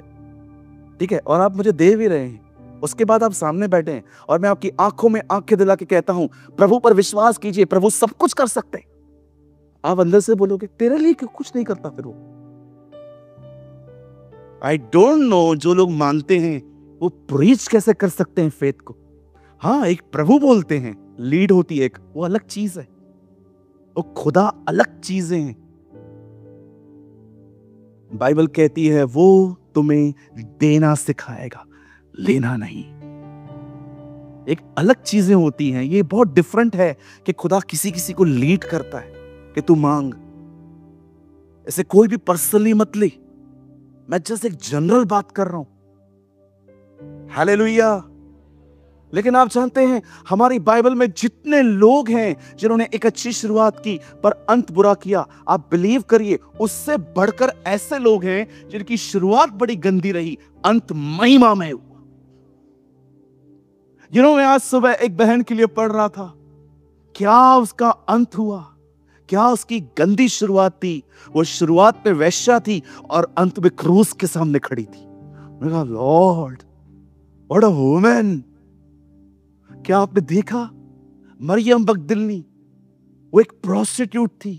ठीक है, और आप मुझे दे भी रहे हैं, उसके बाद आप सामने बैठे हैं और मैं आपकी आंखों में आंखें दिला के कहता हूं, प्रभु पर विश्वास कीजिए, प्रभु सब कुछ कर सकते हैं, आप अंदर से बोलोगे तेरे लिए क्यों कुछ नहीं करता फिर वो? आई डोंट नो, जो लोग मानते हैं वो प्रीच कैसे कर सकते हैं फेथ को. हाँ, एक प्रभु बोलते हैं, लीड होती है एक, वो अलग चीज है, वो खुदा अलग चीजें हैं. बाइबल कहती है वो तुम्हें देना सिखाएगा, लेना नहीं. एक अलग चीजें होती हैं, ये बहुत डिफरेंट है कि खुदा किसी किसी को लीड करता है कि तू मांग. ऐसे कोई भी पर्सनली मत ले, मैं जस्ट एक जनरल बात कर रहा हूं. हालेलुया. लेकिन आप जानते हैं हमारी बाइबल में जितने लोग हैं जिन्होंने एक अच्छी शुरुआत की पर अंत बुरा किया, आप बिलीव करिए उससे बढ़कर ऐसे लोग हैं जिनकी शुरुआत बड़ी गंदी रही, अंत महिमा में हुआ. मैं आज सुबह एक बहन के लिए पढ़ रहा था, क्या उसका अंत हुआ, क्या उसकी गंदी शुरुआत थी. वो शुरुआत में वैश्या थी और अंत में क्रूस के सामने खड़ी थी. मैंने कहा, लॉर्ड व्हाट अ वुमन. क्या आपने देखा, मरियम मगदलिनी, वो एक प्रोस्टिट्यूट थी,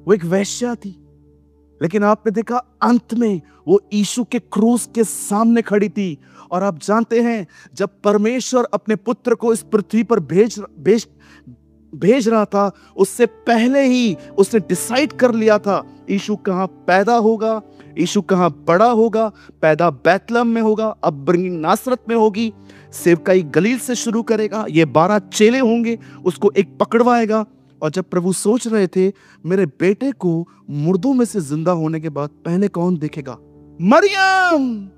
वो एक वैश्या थी, लेकिन आपने देखा अंत में वो यीशु के क्रूस के सामने खड़ी थी. और आप जानते हैं जब परमेश्वर अपने पुत्र को इस पृथ्वी पर भेज रहा था, उससे पहले ही उसने डिसाइड कर लिया था यीशु कहां पैदा होगा, यीशु कहां बड़ा होगा. पैदा बैतलहम में होगा, अपब्रिंगिंग नासरत में होगी, सेवकाई गलील से शुरू करेगा, ये 12 चेले होंगे, उसको एक पकड़वाएगा. और जब प्रभु सोच रहे थे मेरे बेटे को मुर्दों में से जिंदा होने के बाद पहले कौन देखेगा, मरियम.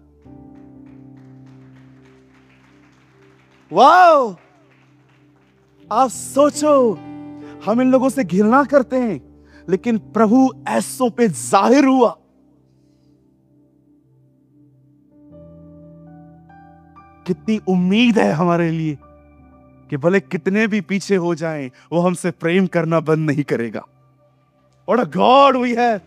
वाओ. आप सोचो, हम इन लोगों से घृणा करते हैं, लेकिन प्रभु ऐसों पे जाहिर हुआ. कितनी उम्मीद है हमारे लिए कि भले कितने भी पीछे हो जाएं, वो हमसे प्रेम करना बंद नहीं करेगा. What a God we have.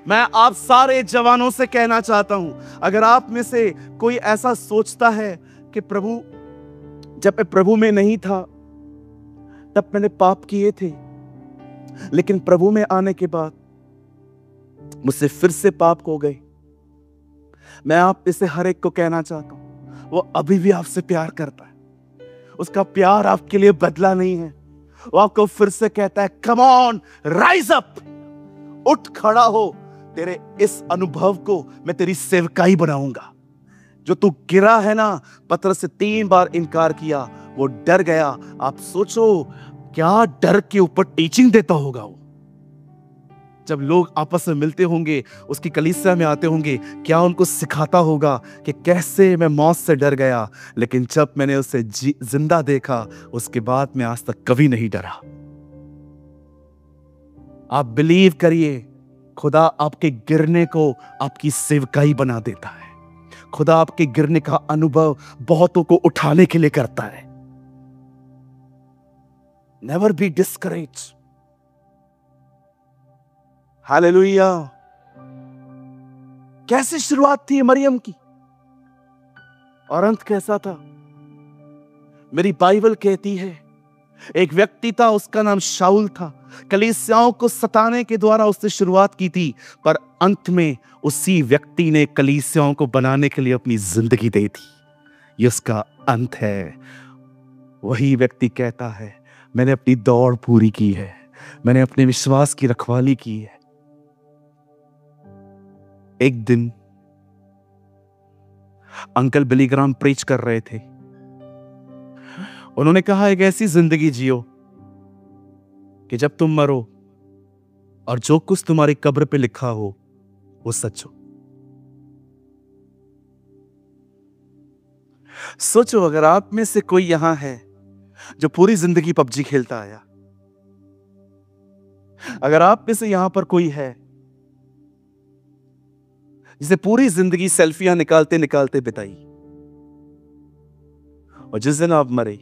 मैं आप सारे जवानों से कहना चाहता हूं, अगर आप में से कोई ऐसा सोचता है कि प्रभु, जब मैं प्रभु में नहीं था तब मैंने पाप किए थे, लेकिन प्रभु में आने के बाद मुझसे फिर से पाप हो गए, मैं आप इसे हर एक को कहना चाहता हूं, वो अभी भी आपसे प्यार करता है. उसका प्यार आपके लिए बदला नहीं है. वो आपको फिर से कहता है, कम ऑन, राइज अप, उठ खड़ा हो, तेरे इस अनुभव को मैं तेरी सेवकाई बनाऊंगा. जो तू गिरा है ना, पत्थर से 3 बार इनकार किया, वो डर गया. आप सोचो क्या डर के ऊपर टीचिंग देता होगा वो. जब लोग आपस में मिलते होंगे, उसकी कलीसिया में आते होंगे, क्या उनको सिखाता होगा कि कैसे मैं मौत से डर गया, लेकिन जब मैंने उसे जिंदा देखा, उसके बाद मैं आज तक कभी नहीं डरा. आप बिलीव करिए, खुदा आपके गिरने को आपकी सेवकाई बना देता है। खुदा आपके गिरने का अनुभव बहुतों को उठाने के लिए करता है। Never be discourage. हालेलुया। कैसी शुरुआत थी मरियम की और अंत कैसा था? मेरी बाइबल कहती है एक व्यक्ति था, उसका नाम शाऊल था। कलीसियाओं को सताने के द्वारा उसने शुरुआत की थी, पर अंत में उसी व्यक्ति ने कलीसियाओं को बनाने के लिए अपनी जिंदगी दी थी। ये उसका अंत है। वही व्यक्ति कहता है, मैंने अपनी दौड़ पूरी की है, मैंने अपने विश्वास की रखवाली की है। एक दिन अंकल बिली ग्राहम प्रीच कर रहे थे। उन्होंने कहा, एक ऐसी जिंदगी जियो कि जब तुम मरो और जो कुछ तुम्हारी कब्र पे लिखा हो वो सच हो। सोचो, अगर आप में से कोई यहां है जो पूरी जिंदगी पबजी खेलता आया, अगर आप में से यहां पर कोई है जिसे पूरी जिंदगी सेल्फियां निकालते निकालते बिताई, और जिस दिन आप मरे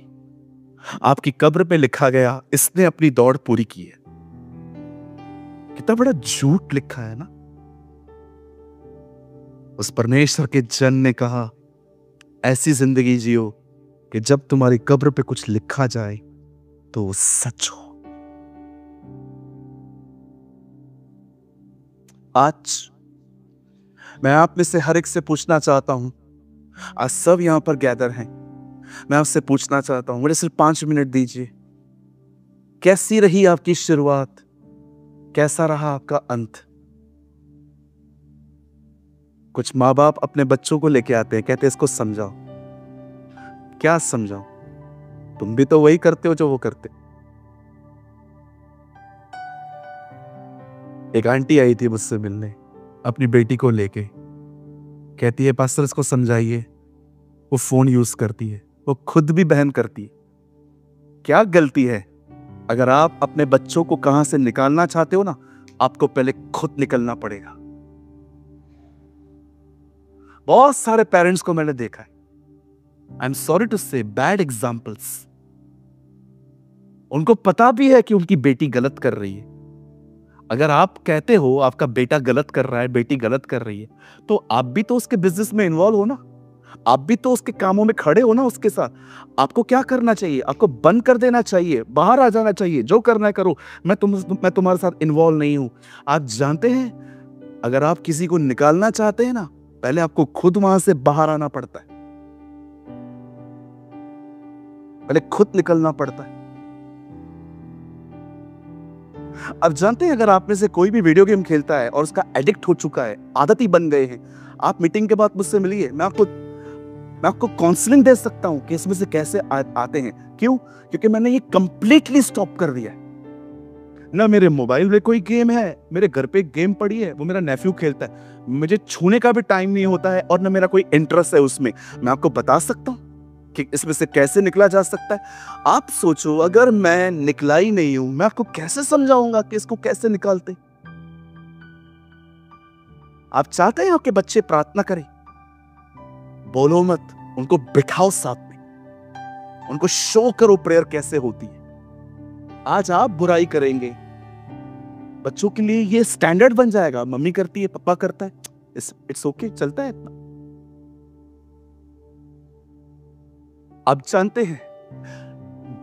आपकी कब्र पे लिखा गया, इसने अपनी दौड़ पूरी की है। कितना बड़ा झूठ लिखा है ना। उस परमेश्वर के जन ने कहा, ऐसी जिंदगी जियो कि जब तुम्हारी कब्र पे कुछ लिखा जाए तो वो सच हो। आज मैं आप में से हर एक से पूछना चाहता हूं, आज सब यहां पर गैदर हैं, मैं आपसे पूछना चाहता हूं, मुझे सिर्फ 5 मिनट दीजिए। कैसी रही आपकी शुरुआत? कैसा रहा आपका अंत? कुछ माँ बाप अपने बच्चों को लेके आते हैं, कहते हैं इसको समझाओ। क्या समझाओ? तुम भी तो वही करते हो जो वो करते। एक आंटी आई थी मुझसे मिलने अपनी बेटी को लेके, कहती है पास्टर इसको समझाइए, वो फोन यूज करती है, वो खुद भी बहन करती है। क्या गलती है? अगर आप अपने बच्चों को कहां से निकालना चाहते हो ना, आपको पहले खुद निकलना पड़ेगा। बहुत सारे पेरेंट्स को मैंने देखा है, आई एम सॉरी टू से, बैड एग्जाम्पल्स। उनको पता भी है कि उनकी बेटी गलत कर रही है। अगर आप कहते हो आपका बेटा गलत कर रहा है, बेटी गलत कर रही है, तो आप भी तो उसके बिजनेस में इन्वॉल्व हो ना, आप भी तो उसके कामों में खड़े हो ना उसके साथ। आपको क्या करना चाहिए? आपको बंद कर देना चाहिए, बाहर आ जाना चाहिए, जो करना है करो, मैं तुम्हारे साथ इन्वॉल्व नहीं हूं। आप जानते हैं, अगर आप किसी को निकालना चाहते हैं ना, पहले आपको खुद वहां से बाहर आना पड़ता है, पहले खुद निकलना पड़ता है। अब जानते हैं, अगर आप में से कोई भी वीडियो गेम खेलता है और उसका एडिक्ट हो चुका है, आदत ही बन गए हैं, आप मीटिंग के बाद मुझसे मिलिए, मैं आपको काउंसलिंग दे सकता हूं कि इसमें से कैसे आते हैं। क्यों? क्योंकि मैंने ये कंप्लीटली स्टॉप कर दिया है। ना मेरे मोबाइल में कोई गेम है, मेरे घर पे एक गेम पड़ी है, वो मेरा नेफ्यू खेलता है, मुझे छूने का भी टाइम नहीं होता है, और ना मेरा कोई इंटरेस्ट है उसमें। मैं आपको बता सकता हूं कि इसमें से कैसे निकला जा सकता है। आप सोचो, अगर मैं निकला ही नहीं हूं, मैं आपको कैसे समझाऊंगा कि इसको कैसे निकालते। आप चाहते हैं आपके बच्चे प्रार्थना करें? बोलो मत, उनको बिठाओ साथ में, उनको शो करो प्रेयर कैसे होती है। आज आप बुराई करेंगे, बच्चों के लिए ये स्टैंडर्ड बन जाएगा, मम्मी करती है, पापा करता है, इट्स ओके, चलता है इतना। आप जानते हैं,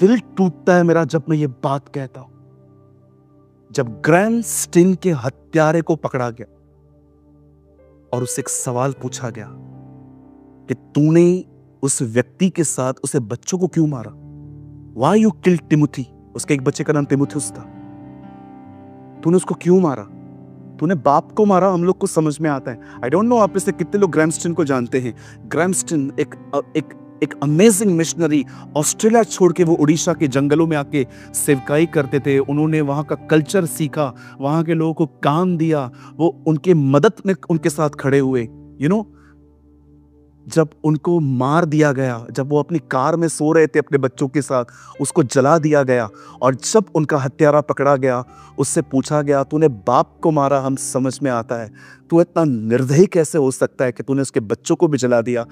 दिल टूटता है मेरा जब मैं ये बात कहता हूं। जब ग्रैम स्टिन के हत्यारे को पकड़ा गया और उससे एक सवाल पूछा गया कि तूने उस व्यक्ति के साथ उसे बच्चों को क्यों मारा? Why you killed Timothy? उसके एक बच्चे का नाम तिमुथियुस था। तूने उसको क्यों मारा? तूने बाप को मारा, हम लोग को समझ में आता है। आई डोंट नो आप में से कितने लोग ग्रैम स्टिन को जानते हैं। ग्रैम स्टिन एक अमेजिंग मिशनरी, ऑस्ट्रेलिया छोड़ के वो उड़ीसा के जंगलों में आके सेवकाई करते थे। उन्होंने वहां का कल्चर सीखा, वहां के लोगों को काम दिया, वो उनके मदद में उनके साथ खड़े हुए। यू नो, जब उनको मार दिया गया, जब वो अपनी कार में सो रहे थे अपने बच्चों के साथ, उसको जला दिया गया। और जब उनका हत्यारा पकड़ा गया, उससे पूछा गया, तूने बाप को मारा, हम समझ में आता है, तू इतना निर्दयी कैसे हो सकता है कि तूने उसके बच्चों को भी जला दिया।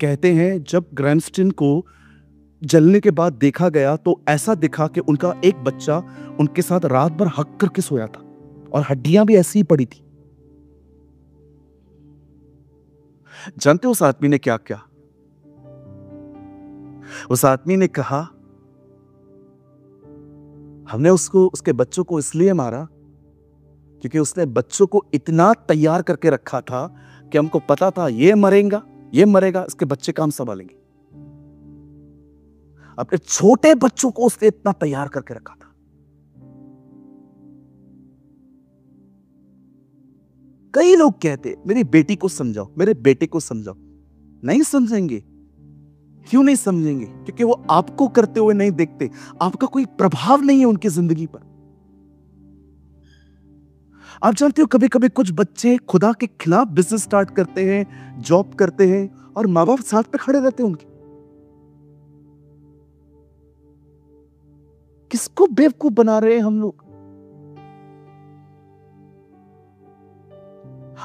कहते हैं जब ग्रैंडस्टीन को जलने के बाद देखा गया तो ऐसा दिखा कि उनका एक बच्चा उनके साथ रात भर हक करके सोया था और हड्डियां भी ऐसी ही पड़ी थी। जानते हो उस आदमी ने क्या किया? उस आदमी ने कहा, हमने उसके बच्चों को इसलिए मारा क्योंकि उसने बच्चों को इतना तैयार करके रखा था कि हमको पता था ये मरेगा, ये मरेगा, इसके बच्चे काम संभालेंगे। अपने छोटे बच्चों को उसने इतना तैयार करके रखा था। कई लोग कहते, मेरी बेटी को समझाओ, मेरे बेटे को समझाओ। नहीं समझेंगे। क्यों नहीं समझेंगे? क्योंकि वो आपको करते हुए नहीं देखते, आपका कोई प्रभाव नहीं है उनकी जिंदगी पर। आप जानते हो कभी कभी कुछ बच्चे खुदा के खिलाफ बिजनेस स्टार्ट करते हैं, जॉब करते हैं, और माँ बाप साथ पे खड़े रहते हैं उनके। किसको बेवकूफ बना रहे हैं हम लोग?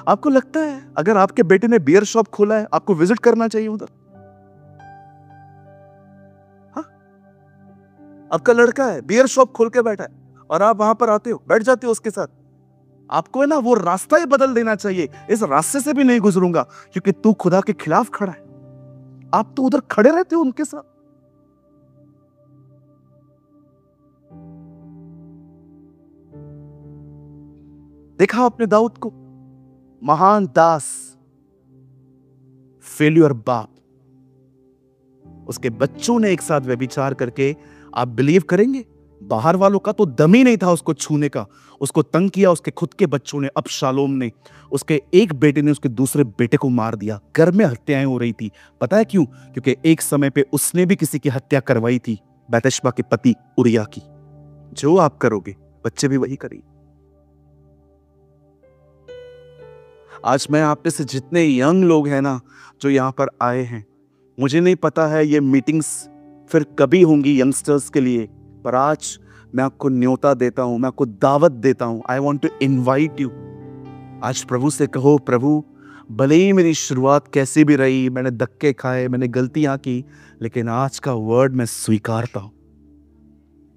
आपको लगता है अगर आपके बेटे ने बियर शॉप खोला है, आपको विजिट करना चाहिए उधर? हाँ? आपका लड़का है, बियर शॉप खोल के बैठा है और आप वहां पर आते हो, बैठ जाते हो उसके साथ। आपको है ना वो रास्ता ही बदल देना चाहिए, इस रास्ते से भी नहीं गुजरूंगा क्योंकि तू खुदा के खिलाफ खड़ा है। आप तो उधर खड़े रहते हो उनके साथ। देखा आपने दाऊद को, महान दास, फेल्यूर बाप, उसके बच्चों ने एक साथ व्यभिचार करके, आप बिलीव करेंगे, बाहर वालों का तो दम ही नहीं था उसको छूने का। उसको तंग किया उसके खुद के बच्चों ने। अबशालोम ने, उसके एक बेटे ने उसके दूसरे बेटे को मार दिया। घर में हत्याएं हो रही थी। पता है क्यों? क्योंकि एक समय पे उसने भी किसी की हत्या करवाई थी, बैतशबा के पति उरिया की। जो आप करोगे बच्चे भी वही करेंगे। आज मैं आप में से जितने यंग लोग हैं ना जो यहां पर आए हैं, मुझे नहीं पता है ये मीटिंग्स फिर कभी होंगी यंगस्टर्स के लिए, पर आज मैं आपको न्योता देता हूं, मैं आपको दावत देता हूं। I want to invite you. आज प्रभु से कहो, प्रभु भले ही मेरी शुरुआत कैसी भी रही, मैंने धक्के खाए, मैंने गलतियां की, लेकिन आज का वर्ड मैं स्वीकारता हूं।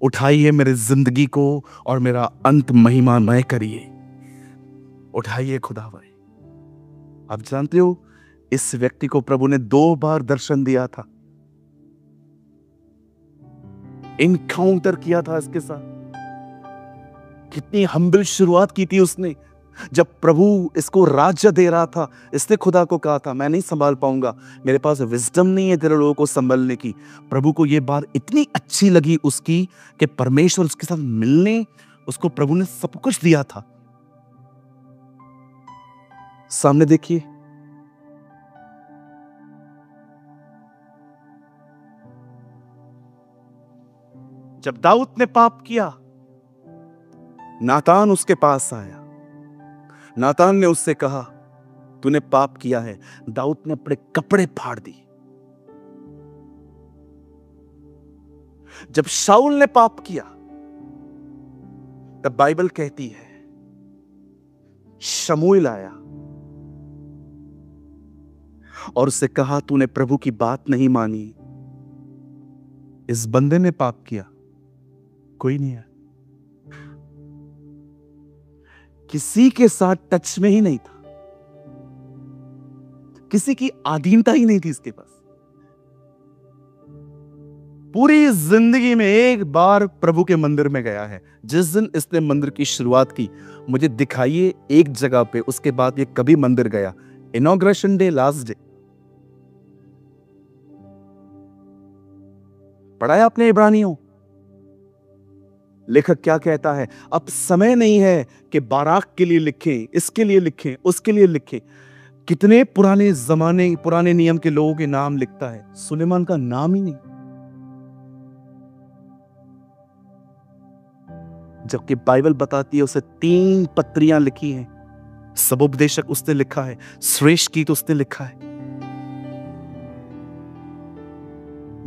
उठाइए मेरे जिंदगी को और मेरा अंत महिमामय करिए। उठाइए खुदा भाई। आप जानते हो इस व्यक्ति को प्रभु ने 2 बार दर्शन दिया था, इनकाउंटर किया था इसके साथ। कितनी हम्बल शुरुआत की थी उसने। जब प्रभु इसको राज्य दे रहा था, इसने खुदा को कहा था, मैं नहीं संभाल पाऊंगा, मेरे पास विजडम नहीं है तेरे लोगों को संभालने की। प्रभु को यह बात इतनी अच्छी लगी उसकी कि परमेश्वर उसके साथ मिलने, उसको प्रभु ने सब कुछ दिया था। सामने देखिए, जब दाऊद ने पाप किया, नातान उसके पास आया। नातान ने उससे कहा, तूने पाप किया है। दाऊद ने अपने कपड़े फाड़ दिए। जब शाऊल ने पाप किया, तब बाइबल कहती है शमूएल आया और उससे कहा, तूने प्रभु की बात नहीं मानी। इस बंदे ने पाप किया, कोई नहीं है, किसी के साथ टच में ही नहीं था, किसी की अधीनता ही नहीं थी इसके पास। पूरी जिंदगी में एक बार प्रभु के मंदिर में गया है। जिस दिन इसने मंदिर की शुरुआत की, मुझे दिखाइए एक जगह पे उसके बाद ये कभी मंदिर गया। Inauguration day, last day. पढ़ाया आपने इब्रानियों? लेखक क्या कहता है? अब समय नहीं है कि बाराक के लिए लिखें, इसके लिए लिखें, उसके लिए लिखें। कितने पुराने जमाने, पुराने नियम के लोगों के नाम लिखता है, सुलेमान का नाम ही नहीं। जबकि बाइबल बताती है उसे 3 पत्रियां लिखी हैं। सबोपदेशक उसने लिखा है, श्रेष्ठ गीत उसने लिखा है।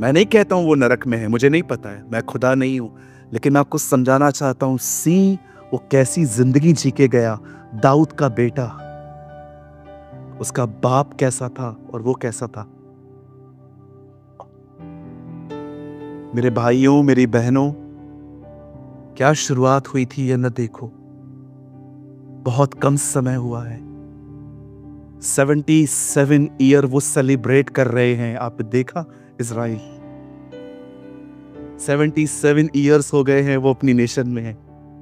मैं नहीं कहता हूं वो नरक में है, मुझे नहीं पता है, मैं खुदा नहीं हूं, लेकिन मैं आपको समझाना चाहता हूं। सी वो कैसी जिंदगी जी के गया, दाऊद का बेटा, उसका बाप कैसा था और वो कैसा था। मेरे भाइयों, मेरी बहनों, क्या शुरुआत हुई थी ये न देखो। बहुत कम समय हुआ है, 77 ईयर वो सेलिब्रेट कर रहे हैं। आप देखा इजराइल, 77 ईयर्स हो गए हैं वो अपनी नेशन में है।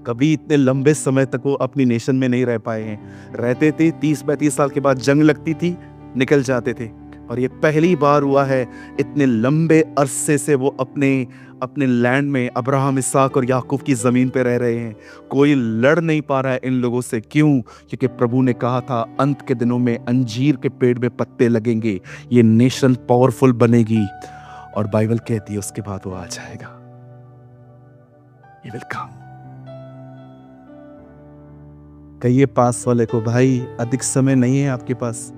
कभी इतने लंबे समय तक वो अपनी नेशन में नहीं रह पाए हैं। रहते थे 30-35 साल के बाद जंग लगती थी, निकल जाते थे। और ये पहली बार हुआ है इतने लंबे अरसे से वो अपने लैंड में अब्राहम, इसहाक और याकूब की जमीन पे रह रहे हैं। कोई लड़ नहीं पा रहा है इन लोगों से। क्यों? क्योंकि प्रभु ने कहा था अंत के दिनों में अंजीर के पेड़ में पत्ते लगेंगे, ये नेशन पावरफुल बनेगी। और बाइबल कहती है उसके बाद वो आ जाएगा। He will come। कहिए पास वाले को, भाई अधिक समय नहीं है आपके पास।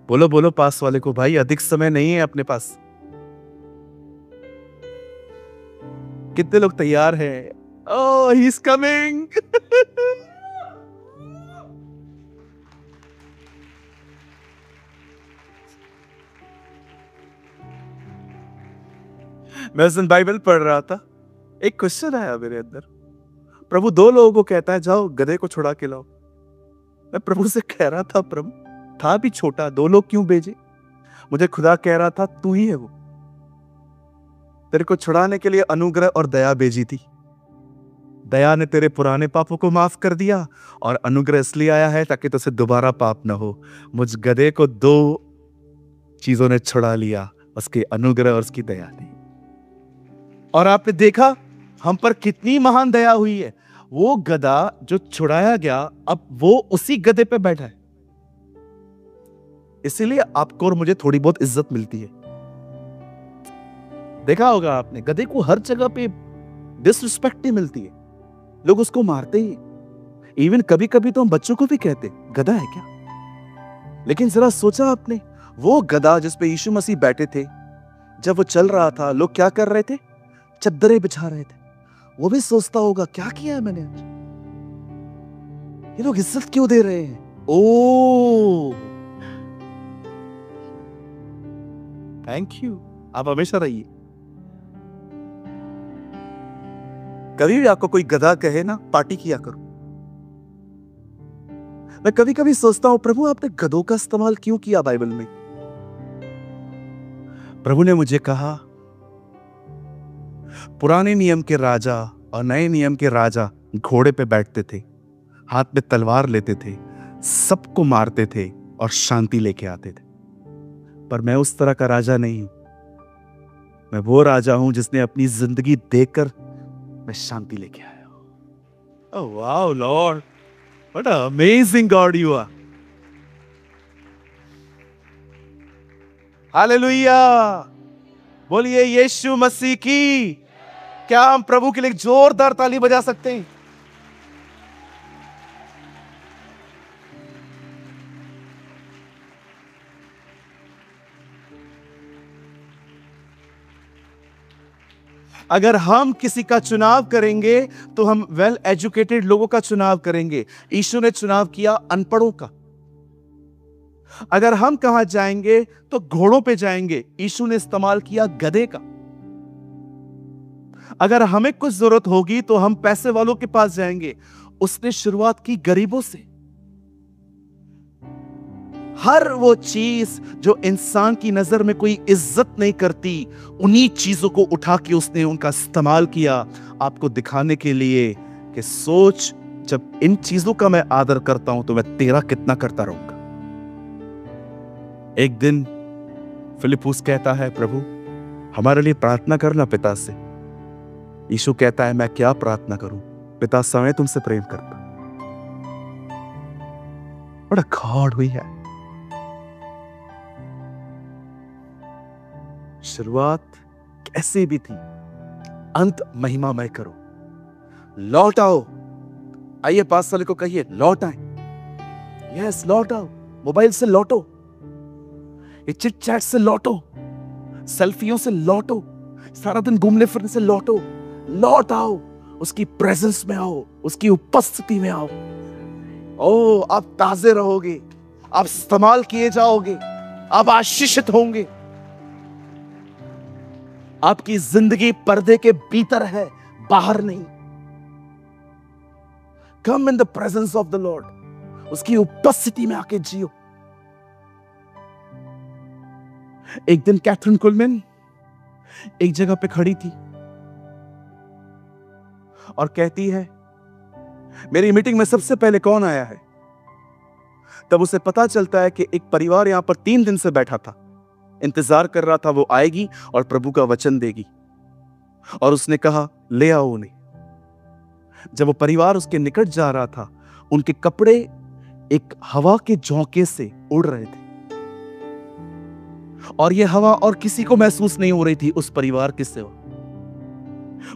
बोलो बोलो पास वाले को, भाई अधिक समय नहीं है अपने पास। कितने लोग तैयार हैं? ओह, ही इज कमिंग। मैं उस दिन बाइबल पढ़ रहा था, एक क्वेश्चन आया मेरे अंदर। प्रभु 2 लोगों को कहता है जाओ गधे को छुड़ा के लाओ। मैं प्रभु से कह रहा था, प्रभु था भी छोटा, 2 लोग क्यों भेजे? मुझे खुदा कह रहा था तू ही है वो, तेरे को छुड़ाने के लिए अनुग्रह और दया भेजी थी। दया ने तेरे पुराने पापों को माफ कर दिया और अनुग्रह इसलिए आया है ताकि तुझसे दोबारा पाप ना हो। मुझ गधे को 2 चीजों ने छुड़ा लिया, उसके अनुग्रह और उसकी दया ने। और आपने देखा हम पर कितनी महान दया हुई है। वो गधा जो छुड़ाया गया, अब वो उसी गधे पे बैठा है। इसीलिए आपको और मुझे थोड़ी बहुत इज्जत मिलती है। देखा होगा आपने, गधे को हर जगह पे डिसरिस्पेक्ट ही मिलती है, लोग उसको मारते ही। इवन कभी कभी तो हम बच्चों को भी कहते गधा है क्या। लेकिन जरा सोचा आपने, वो गधा जिस पे यीशु मसीह बैठे थे, जब वो चल रहा था, लोग क्या कर रहे थे? चद्दरें बिछा रहे थे। वो भी सोचता होगा क्या किया है मैंने आज, ये लोग इज्जत क्यों दे रहे हैं। ओ थैंक यू, आप हमेशा रहिए। कभी भी आपको कोई गधा कहे ना, पार्टी किया करो। मैं कभी कभी सोचता हूं, प्रभु आपने गधों का इस्तेमाल क्यों किया बाइबल में? प्रभु ने मुझे कहा पुराने नियम के राजा और नए नियम के राजा घोड़े पे बैठते थे, हाथ में तलवार लेते थे, सबको मारते थे और शांति लेके आते थे। पर मैं उस तरह का राजा नहीं हूं। मैं वो राजा हूं जिसने अपनी जिंदगी देकर मैं शांति लेके आया हूं। Oh wow lord, what a amazing God you are. Hallelujah, बोलिए यीशु मसीह की। क्या हम प्रभु के लिए जोरदार ताली बजा सकते हैं? अगर हम किसी का चुनाव करेंगे तो हम वेल एजुकेटेड लोगों का चुनाव करेंगे। यीशु ने चुनाव किया अनपढ़ों का। अगर हम कहां जाएंगे तो घोड़ों पे जाएंगे, यीशु ने इस्तेमाल किया गधे का। अगर हमें कुछ जरूरत होगी तो हम पैसे वालों के पास जाएंगे, उसने शुरुआत की गरीबों से। हर वो चीज जो इंसान की नजर में कोई इज्जत नहीं करती, उन्हीं चीजों को उठा के उसने उनका इस्तेमाल किया आपको दिखाने के लिए कि सोच, जब इन चीजों का मैं आदर करता हूं तो मैं तेरा कितना करता रहूंगा। एक दिन फिलिप्पुस कहता है, प्रभु हमारे लिए प्रार्थना करना पिता से। यीशु कहता है, मैं क्या प्रार्थना करूं, पिता समय तुमसे प्रेम करता। बड़ा गॉड हुई है। शुरुआत कैसे भी थी, अंत महिमामय करो। लौट आओ। आइए पास वाले को कहिए लौट आए। यस लौट आओ, मोबाइल से लौटो। ये चिट चैट से लौटो, सेल्फियों से लौटो, सारा दिन घूमने फिरने से लौटो, लौट आओ, उसकी प्रेजेंस में आओ, उसकी उपस्थिति में आओ। ओ, आप ताजे रहोगे, आप इस्तेमाल किए जाओगे, आप आशीषित होंगे। आपकी जिंदगी पर्दे के भीतर है, बाहर नहीं। Come in the presence of the Lord, उसकी उपस्थिति में आके जियो। एक दिन कैथरीन कुलमैन एक जगह पे खड़ी थी और कहती है, मेरी मीटिंग में सबसे पहले कौन आया है? तब उसे पता चलता है कि एक परिवार यहां पर 3 दिन से बैठा था, इंतजार कर रहा था वो आएगी और प्रभु का वचन देगी। और उसने कहा, ले आओ उन्हें। जब वो परिवार उसके निकट जा रहा था, उनके कपड़े एक हवा के झोंके से उड़ रहे थे और यह हवा और किसी को महसूस नहीं हो रही थी उस परिवार के सिवा।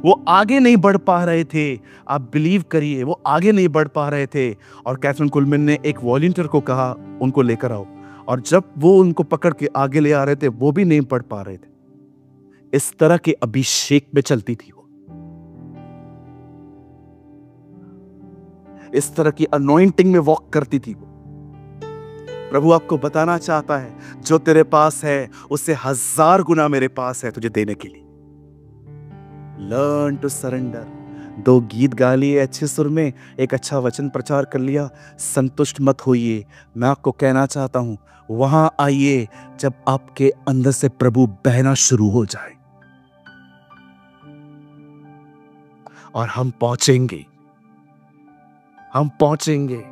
वो आगे नहीं बढ़ पा रहे थे, आप बिलीव करिए, वो आगे नहीं बढ़ पा रहे थे। और कैथरीन कुलमैन ने एक वॉलंटियर को कहा, उनको लेकर आओ। और जब वो उनको पकड़ के आगे ले आ रहे थे, वो भी नहीं बढ़ पा रहे थे। इस तरह के अभिषेक में चलती थी वो, इस तरह की अनॉइंटिंग में वॉक करती थी वो। प्रभु आपको बताना चाहता है, जो तेरे पास है उससे 1000 गुना मेरे पास है तुझे देने के लिए। Learn to surrender. 2 गीत गा लिए अच्छे सुर में, एक अच्छा वचन प्रचार कर लिया, संतुष्ट मत होइए। मैं आपको कहना चाहता हूं, वहां आइए जब आपके अंदर से प्रभु बहना शुरू हो जाए और हम पहुंचेंगे, हम पहुंचेंगे।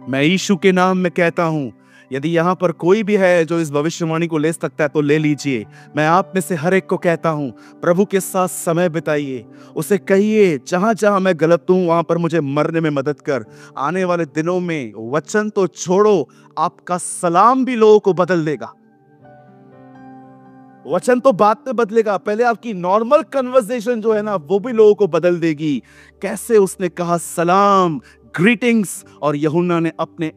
मैं यीशु के नाम में कहता हूं, यदि यहां पर कोई भी है जो इस भविष्यवाणी को ले सकता है तो ले लीजिए। मैं आप में से हर एक को कहता हूं, प्रभु के साथ समय बिताइए, उसे कहिए, जहां जहां मैं गलत हूं वहां पर मुझे मरने में मदद कर। आने वाले दिनों में वचन तो छोड़ो, आपका सलाम भी लोगों को बदल देगा। वचन तो बाद में बदलेगा, पहले आपकी नॉर्मल कन्वर्सेशन जो है ना, वो भी लोगों को बदल देगी। कैसे उसने कहा सलाम, ग्रीटिंग्स, और यूहन्ना ने अपने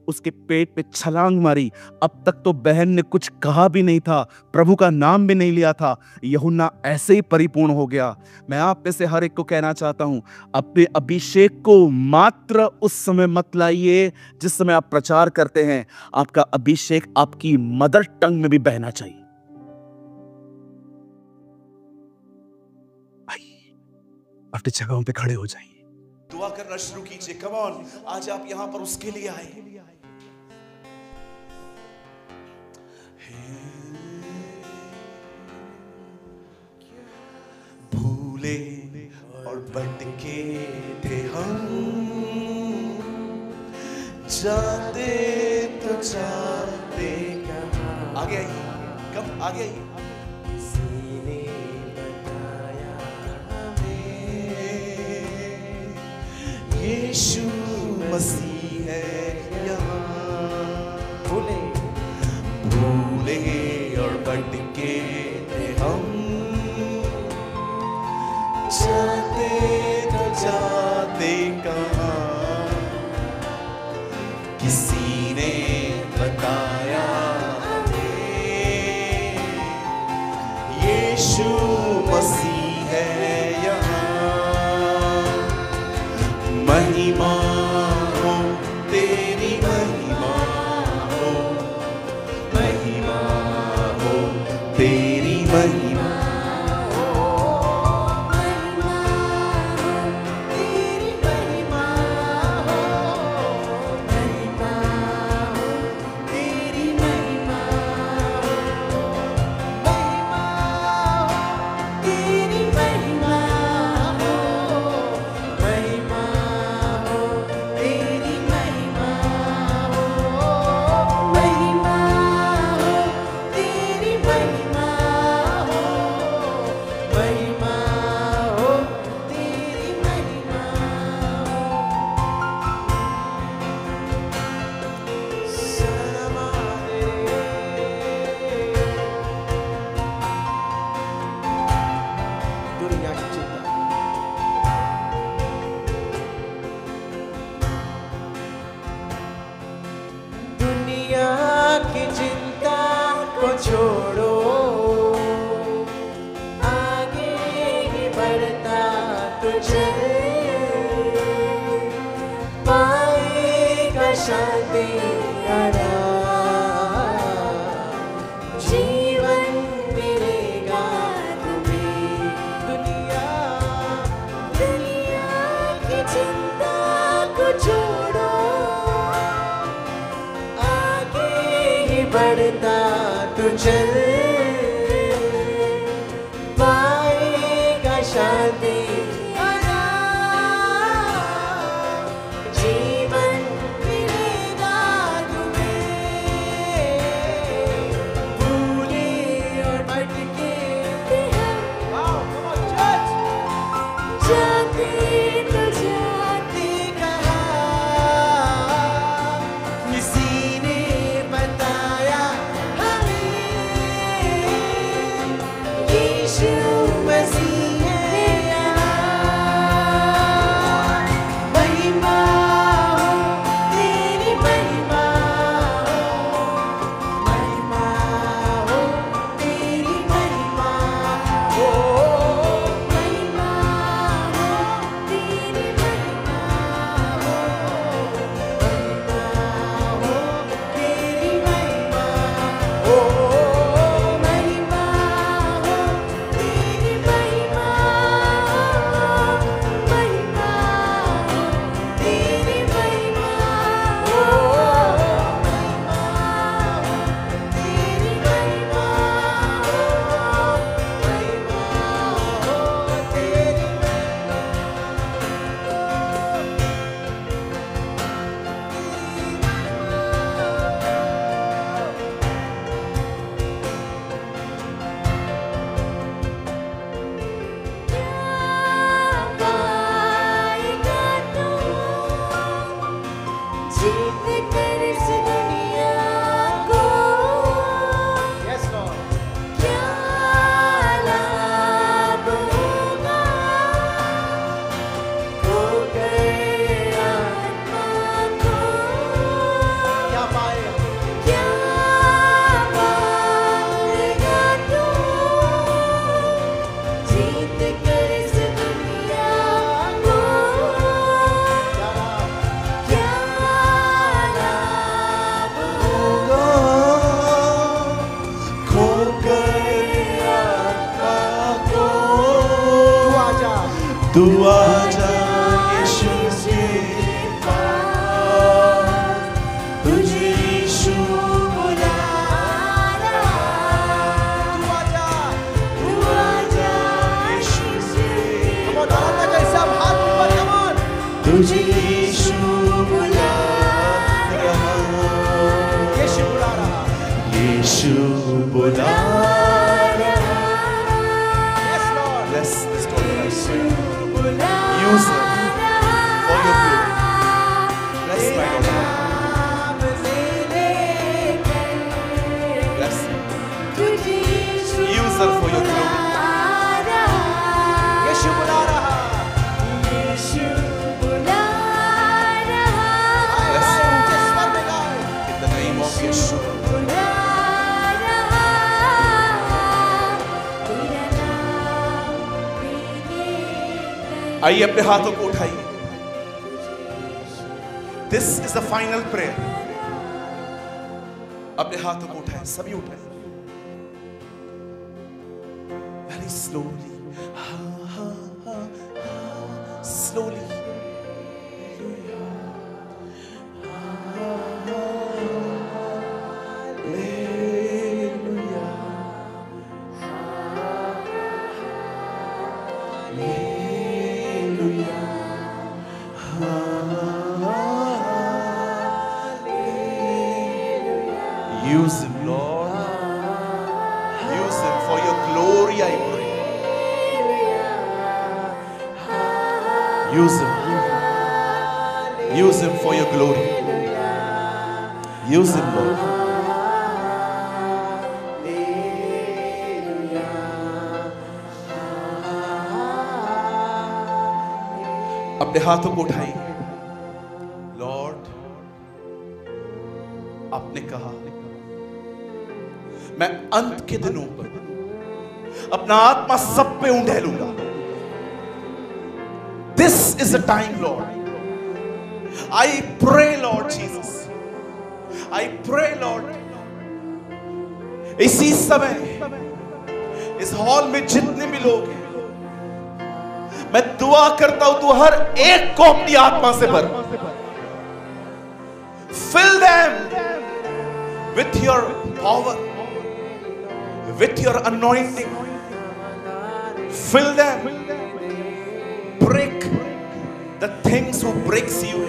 उसके पेट पे छलांग मारी। अब तक तो बहन ने कुछ कहा भी नहीं था, प्रभु का नाम भी नहीं लिया था, यूहन्ना ऐसे ही परिपूर्ण हो गया। मैं आप में से हर एक को कहना चाहता हूं, अपने अभिषेक को मात्र उस समय मत लाइए जिस समय आप प्रचार करते हैं। आपका अभिषेक आपकी मदर टंग में भी बहना चाहिए। अपनी जगहों पे खड़े हो जाइए, दुआ करना शुरू कीजिए। कम ऑन, आज आप यहां पर उसके लिए आए। भूले और भटके थे हम, जाते तो जाते कहां। आगे आइए, कम आगे आइए। यीशु मसीह है यहाँ। भूले और भटके थे हम, जाते तो जाते कहाँ, किसी ने बताया हमें, यीशु मसीह है यहाँ। महिमा हो तेरी, महिमा हो, महिमा हो तेरी, महिमा हो, महिमा हो तेरी, महिमा हो, महिमा हो तेरी, महिमा हो, महिमा हो तेरी, महिमा हो, महिमा शांति आना, जीवन मिलेगा तुम्हें। दुनिया की चिंता को छोड़ो, आगे ही बढ़ता तू चल, पाएगा शांति आना, जीवन मिलेगा तुम्हें। भूले और भटके जाते तो जाते कहाँ, किसी ने बताया हमें यीशु मसीह है यहाँ। महिमा हो तेरी, महिमा हो, महिमा हो तेरी, महिमा हो, महिमा हो तेरी, महिमा हो, महिमा हो तेरी, महिमा हो, महिमा हो तेरी, महिमा हो, महिमा हो तेरी, महिमा हो, तेरी महिमा हो, तेरी पाएगा तू जीत कर इस दुनिया को। क्या लाभ होगा खोकर आत्मा को। क्या पाएगा तू जीत कर इस दुनिया को। क्या लाभ होगा खोकर आत्मा को। तू तू आजा आजा यीशु के पास, तुझे यीशु बुला रहा। तू आजा यीशु के तुझे यीशु बुला रहा, यीशु बुला रहा। यीशु बुला रहा। Bless this daughter, I pray. बुला Use her रहा। for your glory. Bless my daughter. नाम ले लेकर Bless her. तुझे यीशु Use her for your glory. यीशु बुला रहा। यीशु बुला रहा। Bless her. In the name of Yeshua. बुला रहा। तेरा नाम लेने आइए अपने हाथों को उठाइए। This is the final prayer. अपने हाथों को उठाएं, सभी उठाएं। Very slowly. Slowly. Use him, Lord. Use him for your glory, I pray. Use him. Use him for your glory. Use him, Lord. अपने हाथों को उठाइए। लॉर्ड, आपने कहा मैं अंत के दिनों पर अपना आत्मा सब पे उंडेलूंगा। This is a time Lord, I pray, Lord Jesus. I pray, Lord. इसी समय इस हॉल में जितने भी लोग हैं, मैं दुआ करता हूं तू हर एक को अपनी आत्मा से भर. Fill them with your power, with your anointing. Fill them. Break the things who breaks you.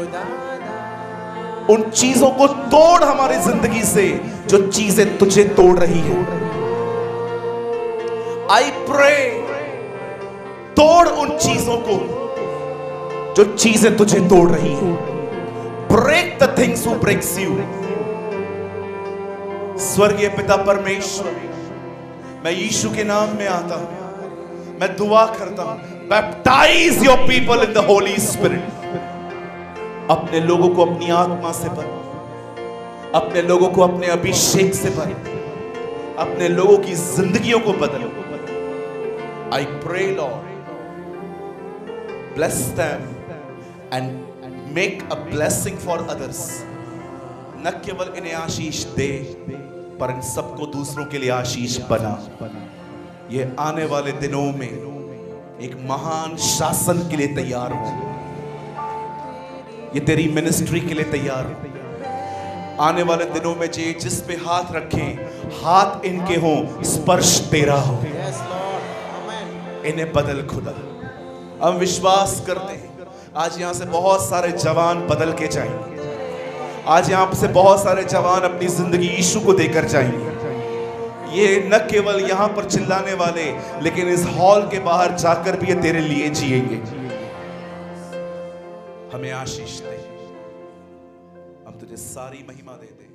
उन चीजों को तोड़ हमारी जिंदगी से जो चीजें तुझे तोड़ रही है. I pray, तोड़ उन चीजों को जो चीजें तुझे तोड़ रही है. Break the things who breaks you. स्वर्गीय पिता परमेश्वर, मैं यीशु के नाम में आता हूं, मैं दुआ करता हूं, baptise your people in the Holi spirit. अपने लोगों को अपनी आत्मा से भर, अपने लोगों को अपने अभिषेक से भर, अपने लोगों की जिंदगियों को बदलो. I pray, Lord, bless them and make a blessing for others. न केवल इन्हें आशीष दे, पर इन सबको दूसरों के लिए आशीष बना. ये आने वाले दिनों में एक महान शासन के लिए तैयार हो. ये तेरी मिनिस्ट्री के लिए तैयार हो. आने वाले दिनों में जिस पे हाथ रखें, हाथ इनके हों, स्पर्श तेरा हो. इन्हें बदल खुदा. हम विश्वास करते हैं आज यहां से बहुत सारे जवान बदल के जाएंगे. आज यहां से बहुत सारे जवान अपनी जिंदगी यीशु को देकर जाएंगे. ये न केवल यहां पर चिल्लाने वाले, लेकिन इस हॉल के बाहर जाकर भी ये तेरे लिए जिएंगे. हमें आशीष दे. हम तुझे सारी महिमा देते हैं.